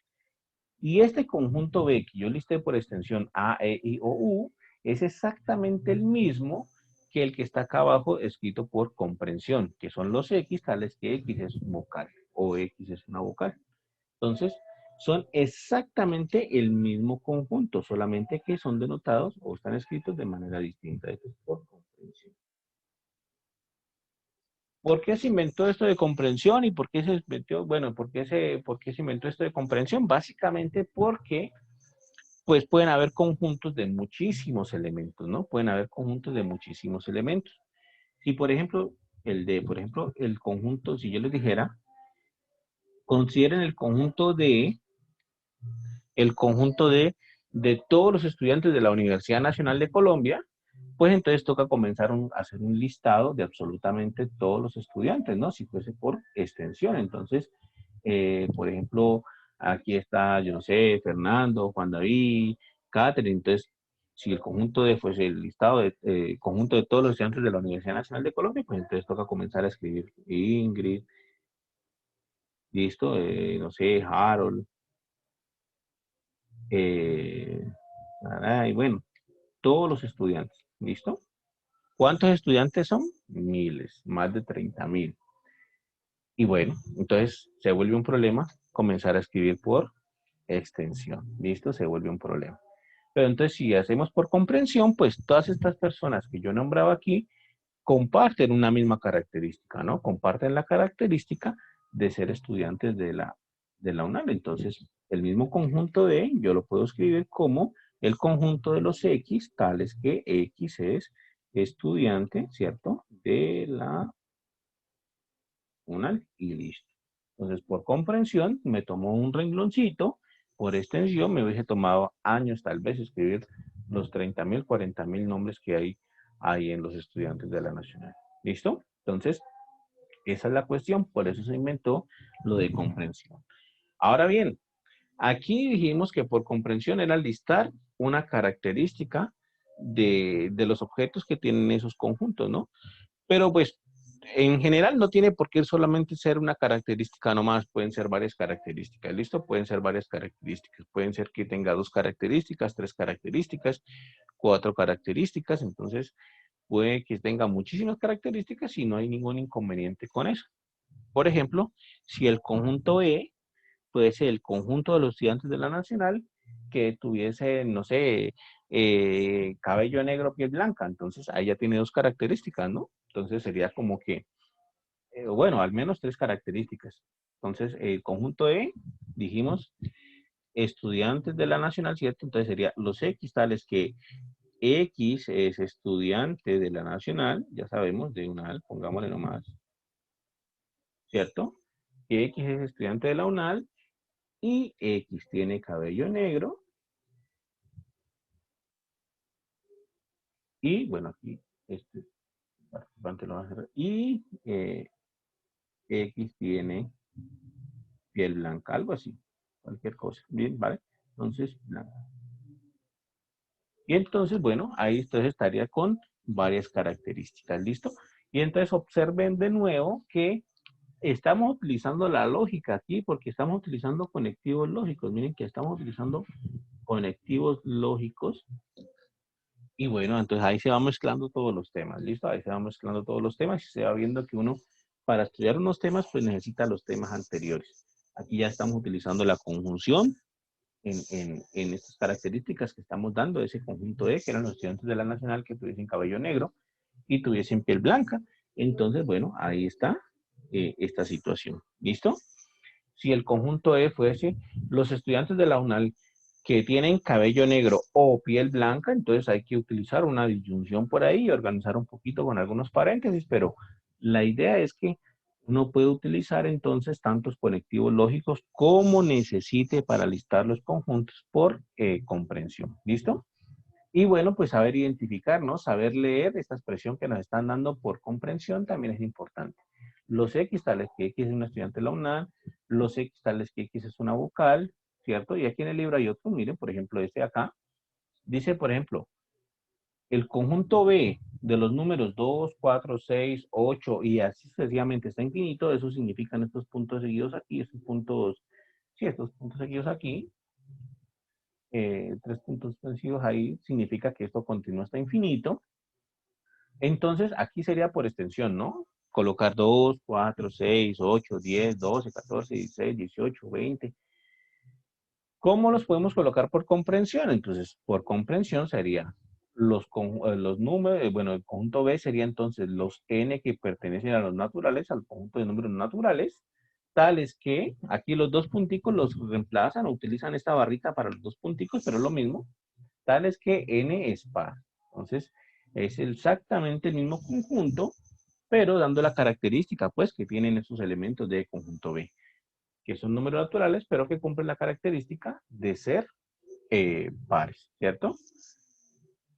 Y este conjunto B que yo listé por extensión A, E, I, O, U, es exactamente el mismo que el que está acá abajo escrito por comprensión, que son los X, tales que X es vocal o X es una vocal. Entonces, son exactamente el mismo conjunto, solamente que son denotados o están escritos de manera distinta. Esto es por comprensión. ¿Por qué se inventó esto de comprensión y por qué se inventó, bueno, por qué se inventó esto de comprensión? Básicamente porque pues pueden haber conjuntos de muchísimos elementos, ¿no? Pueden haber conjuntos de muchísimos elementos. Si, por ejemplo, el conjunto, si yo les dijera, consideren el conjunto de todos los estudiantes de la Universidad Nacional de Colombia, pues entonces toca comenzar a hacer un listado de absolutamente todos los estudiantes, ¿no? Si fuese por extensión. Entonces, por ejemplo, aquí está, yo no sé, Fernando, Juan David, Catherine. Entonces, si el conjunto de, fuese el listado de conjunto de todos los estudiantes de la Universidad Nacional de Colombia, pues entonces toca comenzar a escribir Ingrid, listo, no sé, Harold, eh, y bueno, todos los estudiantes, ¿listo? ¿Cuántos estudiantes son? Miles, más de 30.000. Y bueno, entonces se vuelve un problema comenzar a escribir por extensión. ¿Listo? Se vuelve un problema. Pero entonces si hacemos por comprensión, pues todas estas personas que yo nombraba aquí comparten una misma característica, ¿no? Comparten la característica de ser estudiantes de la UNAM. Entonces, el mismo conjunto de, yo lo puedo escribir como el conjunto de los X, tales que X es estudiante, ¿cierto? De la UNAM y listo. Entonces, por comprensión, me tomó un rengloncito, por extensión, me hubiese tomado años tal vez escribir los 30.000, 40.000 nombres que hay en los estudiantes de la Nacional. ¿Listo? Entonces, esa es la cuestión, por eso se inventó lo de comprensión. Ahora bien, aquí dijimos que por comprensión era listar una característica de los objetos que tienen esos conjuntos, ¿no? Pero pues en general no tiene por qué solamente ser una característica nomás, pueden ser varias características, ¿listo? Pueden ser varias características, pueden ser que tenga 2 características, 3 características, 4 características, entonces puede que tenga muchísimas características y no hay ningún inconveniente con eso. Por ejemplo, si el conjunto E puede ser el conjunto de los estudiantes de la Nacional que tuviese, no sé, cabello negro, piel blanca, entonces ahí ya tiene 2 características, ¿no? Entonces sería como que bueno, al menos 3 características. Entonces, el conjunto E, dijimos, estudiantes de la nacional, ¿cierto? Entonces sería los X tales que X es estudiante de la nacional, ya sabemos, de UNAL, pongámosle nomás, ¿cierto? X es estudiante de la UNAL y X tiene cabello negro. Y bueno, aquí este participante lo va a hacer. Y X tiene piel blanca, algo así, cualquier cosa. Bien, ¿vale? Entonces, blanca. Y entonces, bueno, ahí entonces estaría con varias características, ¿listo? Y entonces observen de nuevo que estamos utilizando la lógica aquí porque estamos utilizando conectivos lógicos. Miren que estamos utilizando conectivos lógicos. Y bueno, entonces ahí se van mezclando todos los temas, ¿listo? Ahí se van mezclando todos los temas y se va viendo que uno, para estudiar unos temas, pues necesita los temas anteriores. Aquí ya estamos utilizando la conjunción en estas características que estamos dando de ese conjunto E, que eran los estudiantes de la Nacional que tuviesen cabello negro y tuviesen piel blanca. Entonces, bueno, ahí está esta situación. ¿Listo? Si el conjunto E fuese los estudiantes de la UNAL que tienen cabello negro o piel blanca, entonces hay que utilizar una disyunción por ahí y organizar un poquito con algunos paréntesis, pero la idea es que uno puede utilizar entonces tantos conectivos lógicos como necesite para listar los conjuntos por comprensión. ¿Listo? Y bueno, pues saber identificar, ¿no? Saber leer esta expresión que nos están dando por comprensión también es importante. Los X tales que X es un estudiante de la UNAM, los X tales que X es una vocal, ¿cierto? Y aquí en el libro hay otro, miren, por ejemplo, este acá. Dice, por ejemplo, el conjunto B de los números 2, 4, 6, 8 y así sucesivamente está infinito, eso significan estos puntos seguidos aquí, estos puntos, sí, estos puntos seguidos aquí, 3 puntos sucesivos ahí, significa que esto continúa hasta infinito. Entonces, aquí sería por extensión, ¿no? Colocar 2, 4, 6, 8, 10, 12, 14, 16, 18, 20. ¿Cómo los podemos colocar por comprensión? Entonces, por comprensión sería los números, bueno, el conjunto B sería entonces los n que pertenecen a los naturales, al conjunto de números naturales, tales que aquí los dos punticos los reemplazan o utilizan esta barrita para los dos punticos, pero es lo mismo, tales que n es par. Entonces, es exactamente el mismo conjunto, pero dando la característica, pues, que tienen esos elementos de conjunto B, que son números naturales, pero que cumplen la característica de ser pares, ¿cierto?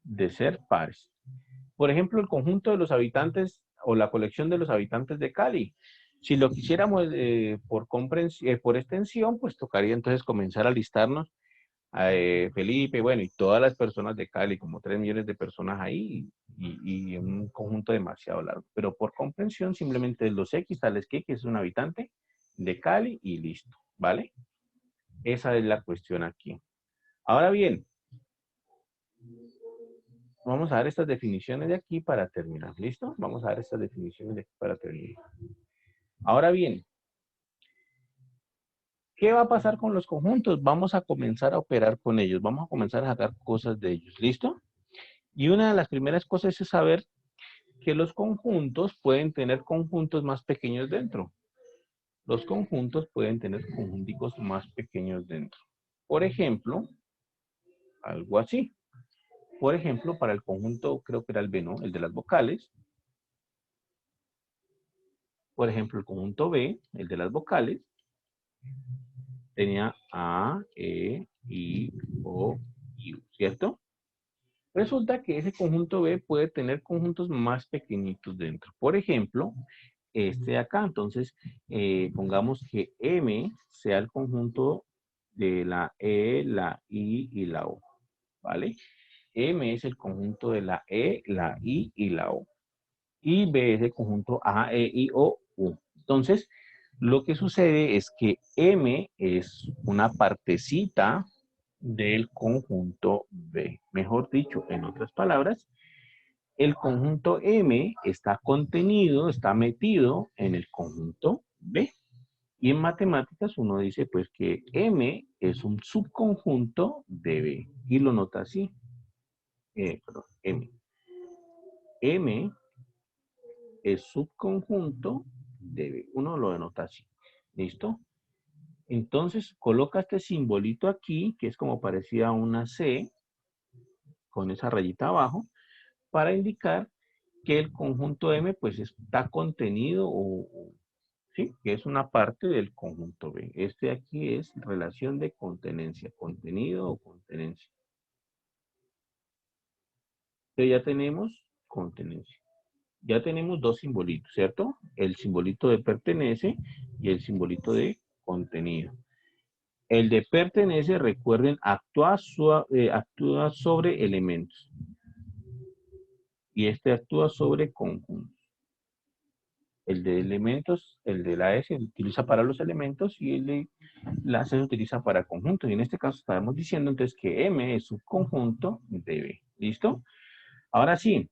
De ser pares. Por ejemplo, el conjunto de los habitantes o la colección de los habitantes de Cali. Si lo quisiéramos por extensión, pues tocaría entonces comenzar a listarnos Felipe, bueno, y todas las personas de Cali, como 3 millones de personas ahí, y un conjunto demasiado largo. Pero por comprensión, simplemente los X, tales que X es un habitante de Cali y listo, ¿vale? Esa es la cuestión aquí. Ahora bien, vamos a dar estas definiciones de aquí para terminar, ¿listo? Vamos a dar estas definiciones de aquí para terminar. Ahora bien, ¿qué va a pasar con los conjuntos? Vamos a comenzar a operar con ellos, vamos a comenzar a sacar cosas de ellos, ¿listo? Y una de las primeras cosas es saber que los conjuntos pueden tener conjuntos más pequeños dentro. Los conjuntos pueden tener conjunticos más pequeños dentro. Por ejemplo, algo así. Por ejemplo, para el conjunto, creo que era el B, ¿no? El de las vocales. Por ejemplo, el conjunto B, el de las vocales, tenía A, E, I, O, U, ¿cierto? Resulta que ese conjunto B puede tener conjuntos más pequeñitos dentro. Por ejemplo, este de acá. Entonces, pongamos que M sea el conjunto de la E, la I y la O. ¿Vale? M es el conjunto de la E, la I y la O. Y B es el conjunto A, E, I, O, U. Entonces, lo que sucede es que M es una partecita del conjunto B. Mejor dicho, en otras palabras, el conjunto M está contenido, está metido en el conjunto B. Y en matemáticas uno dice pues que M es un subconjunto de B. Y lo nota así. Perdón, M. M es subconjunto de B. Uno lo denota así. ¿Listo? Entonces, coloca este simbolito aquí, que es como parecía una C, con esa rayita abajo, para indicar que el conjunto M, pues, está contenido sí, que es una parte del conjunto B. Este aquí es relación de contenencia, contenido o contenencia. Entonces ya tenemos contenencia. Ya tenemos dos simbolitos, ¿cierto? El simbolito de pertenece y el simbolito de contenido. El de pertenece, recuerden, actúa sobre elementos. Y este actúa sobre conjuntos. El de elementos, el de la S se utiliza para los elementos y el de la C se utiliza para conjuntos. Y en este caso estamos diciendo entonces que M es subconjunto de B. ¿Listo? Ahora sí,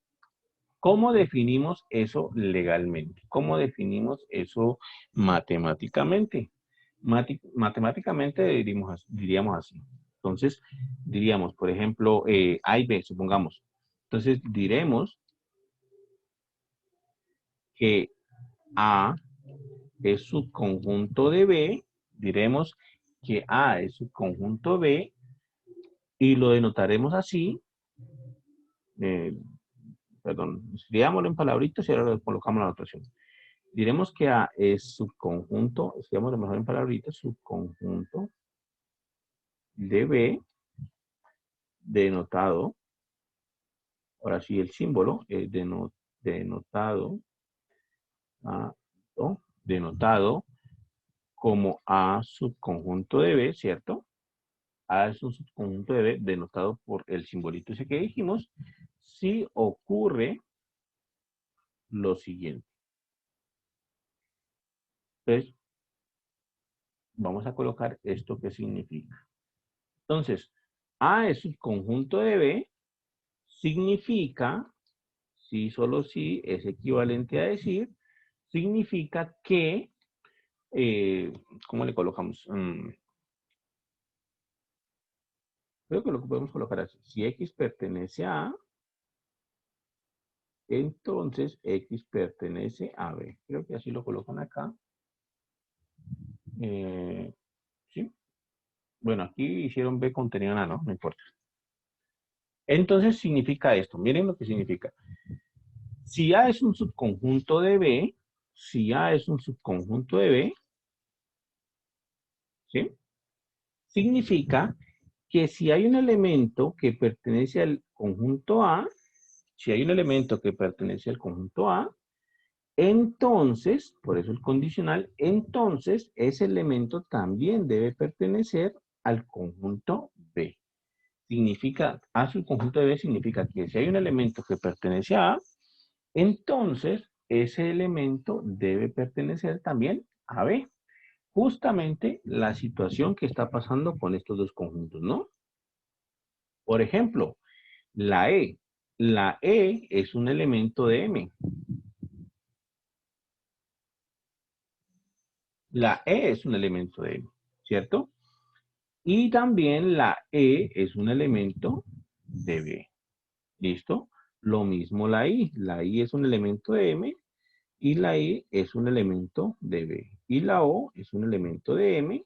¿cómo definimos eso legalmente? ¿Cómo definimos eso matemáticamente? Matemáticamente diríamos así. Entonces, diríamos, por ejemplo, A y B, supongamos. Entonces, diremos que A es subconjunto de B, diremos que A es subconjunto B y lo denotaremos así, eh, perdón, escribámoslo en palabritas y ahora le colocamos la notación. Diremos que A es subconjunto, escribámoslo mejor en palabritas, subconjunto de B denotado, ahora sí el símbolo es denotado, denotado como A subconjunto de B, ¿cierto? A es un subconjunto de B denotado por el simbolito ese que dijimos, si ocurre lo siguiente. Entonces, vamos a colocar esto que significa. Entonces, A es subconjunto de B, significa, si solo si es equivalente a decir, significa que, ¿cómo le colocamos? Creo que lo podemos colocar así. Si X pertenece a A, entonces X pertenece a B. Creo que así lo colocan acá. ¿Sí? Bueno, aquí hicieron B contenido en A, ¿no? No importa. Entonces significa esto. Miren lo que significa. Si A es un subconjunto de B, si A es un subconjunto de B, ¿sí? Significa que si hay un elemento que pertenece al conjunto A, si hay un elemento que pertenece al conjunto A, entonces, por eso el condicional, entonces ese elemento también debe pertenecer al conjunto B. Significa, A subconjunto de B significa que si hay un elemento que pertenece a A, entonces ese elemento debe pertenecer también a B. Justamente la situación que está pasando con estos dos conjuntos, ¿no? Por ejemplo, la E. La E es un elemento de M. La E es un elemento de M, ¿cierto? Y también la E es un elemento de B. ¿Listo? Lo mismo la I. La I es un elemento de M y la I es un elemento de B. Y la O es un elemento de M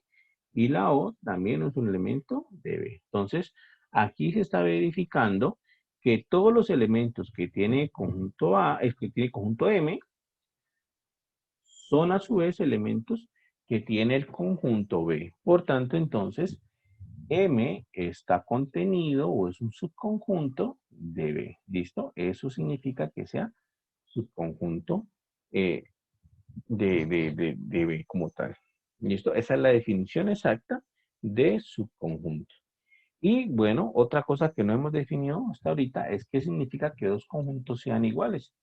y la O también es un elemento de B. Entonces, aquí se está verificando que todos los elementos que tiene conjunto A, que tiene conjunto M, son a su vez elementos que tiene el conjunto B. Por tanto, entonces, M está contenido o es un subconjunto de B. ¿Listo? Eso significa que sea subconjunto de B como tal. ¿Listo? Esa es la definición exacta de subconjunto. Y bueno, otra cosa que no hemos definido hasta ahorita es qué significa que dos conjuntos sean iguales.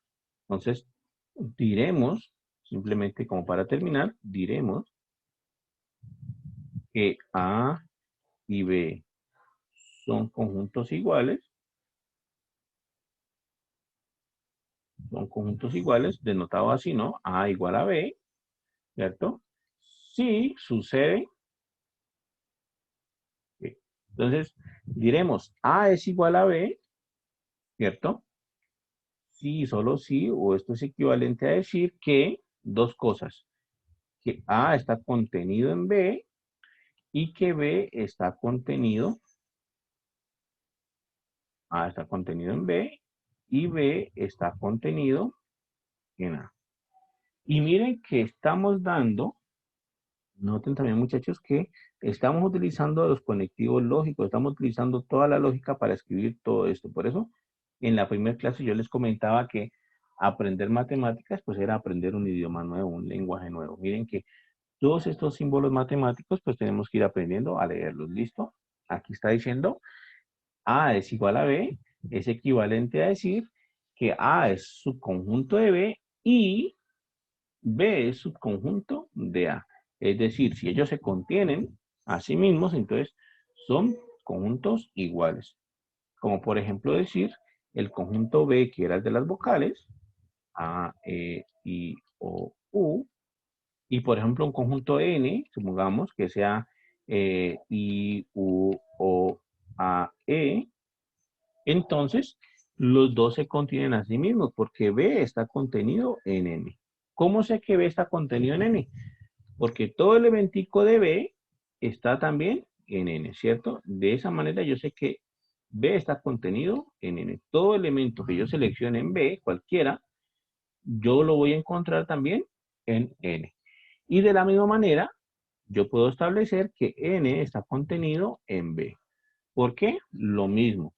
Entonces, diremos, simplemente como para terminar, diremos que A y B son conjuntos iguales, denotado así, ¿no? A igual a B, ¿cierto? Si sucede, entonces diremos A es igual a B, ¿cierto? Sí, solo sí, o esto es equivalente a decir que dos cosas, que A está contenido en B y que B está contenido, A está contenido en B y B está contenido en A. Y miren que estamos dando, noten también muchachos que estamos utilizando los conectivos lógicos, estamos utilizando toda la lógica para escribir todo esto. Por eso, en la primera clase yo les comentaba que aprender matemáticas pues era aprender un idioma nuevo, un lenguaje nuevo. Miren que todos estos símbolos matemáticos pues tenemos que ir aprendiendo a leerlos. ¿Listo? Aquí está diciendo A es igual a B, es equivalente a decir que A es subconjunto de B y B es subconjunto de A. Es decir, si ellos se contienen a sí mismos, entonces son conjuntos iguales. Como por ejemplo decir el conjunto B, que era el de las vocales, A, E, I, O, U, y por ejemplo un conjunto N, supongamos que sea I, U, O, A, E, entonces los dos se contienen a sí mismos porque B está contenido en N. ¿Cómo sé que B está contenido en N? Porque todo elementico de B está también en N, ¿cierto? De esa manera yo sé que B está contenido en N. Todo elemento que yo seleccione en B, cualquiera, yo lo voy a encontrar también en N. Y de la misma manera, yo puedo establecer que N está contenido en B. ¿Por qué? Lo mismo.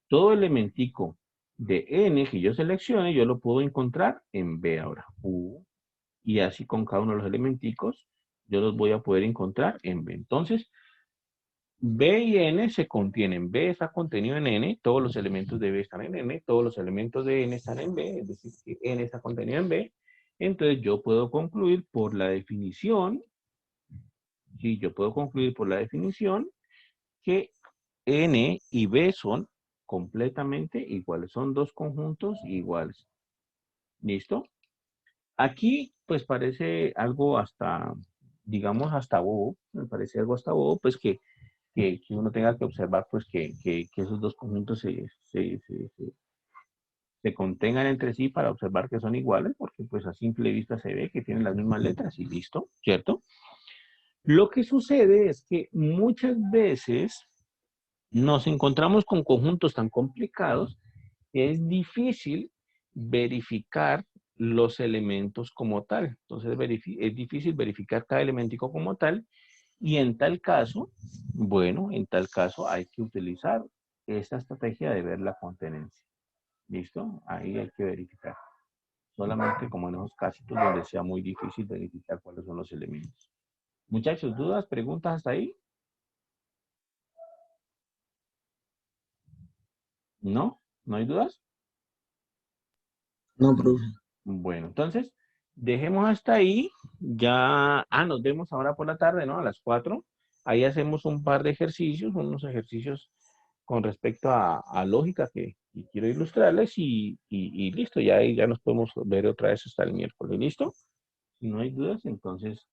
Todo elementico de N que yo seleccione, yo lo puedo encontrar en B ahora. Y así con cada uno de los elementicos, yo los voy a poder encontrar en B. Entonces, B y N se contienen. B está contenido en N, todos los elementos de B están en N, todos los elementos de N están en B, es decir, que N está contenido en B. Entonces, yo puedo concluir por la definición, sí, yo puedo concluir por la definición que N y B son completamente iguales, son dos conjuntos iguales. ¿Listo? Aquí, pues parece algo hasta, digamos, hasta bobo, me parece algo hasta bobo, pues que uno tenga que observar, pues que esos dos conjuntos se contengan entre sí para observar que son iguales, porque pues a simple vista se ve que tienen las mismas letras y listo, ¿cierto? Lo que sucede es que muchas veces nos encontramos con conjuntos tan complicados que es difícil verificar los elementos como tal. Entonces es difícil verificar cada elementico como tal y en tal caso, bueno, en tal caso hay que utilizar esta estrategia de ver la contenencia. ¿Listo? Ahí hay que verificar. Solamente como en esos casos donde sea muy difícil verificar cuáles son los elementos. Muchachos, ¿dudas, preguntas hasta ahí? ¿No? ¿No hay dudas? No, profe. Bueno, entonces, dejemos hasta ahí. Ya, nos vemos ahora por la tarde, ¿no? A las 4. Ahí hacemos un par de ejercicios, unos ejercicios con respecto a lógica que quiero ilustrarles y listo, ya ahí ya nos podemos ver otra vez hasta el miércoles, ¿listo? Si no hay dudas, entonces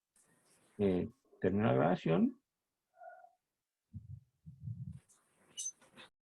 termino la grabación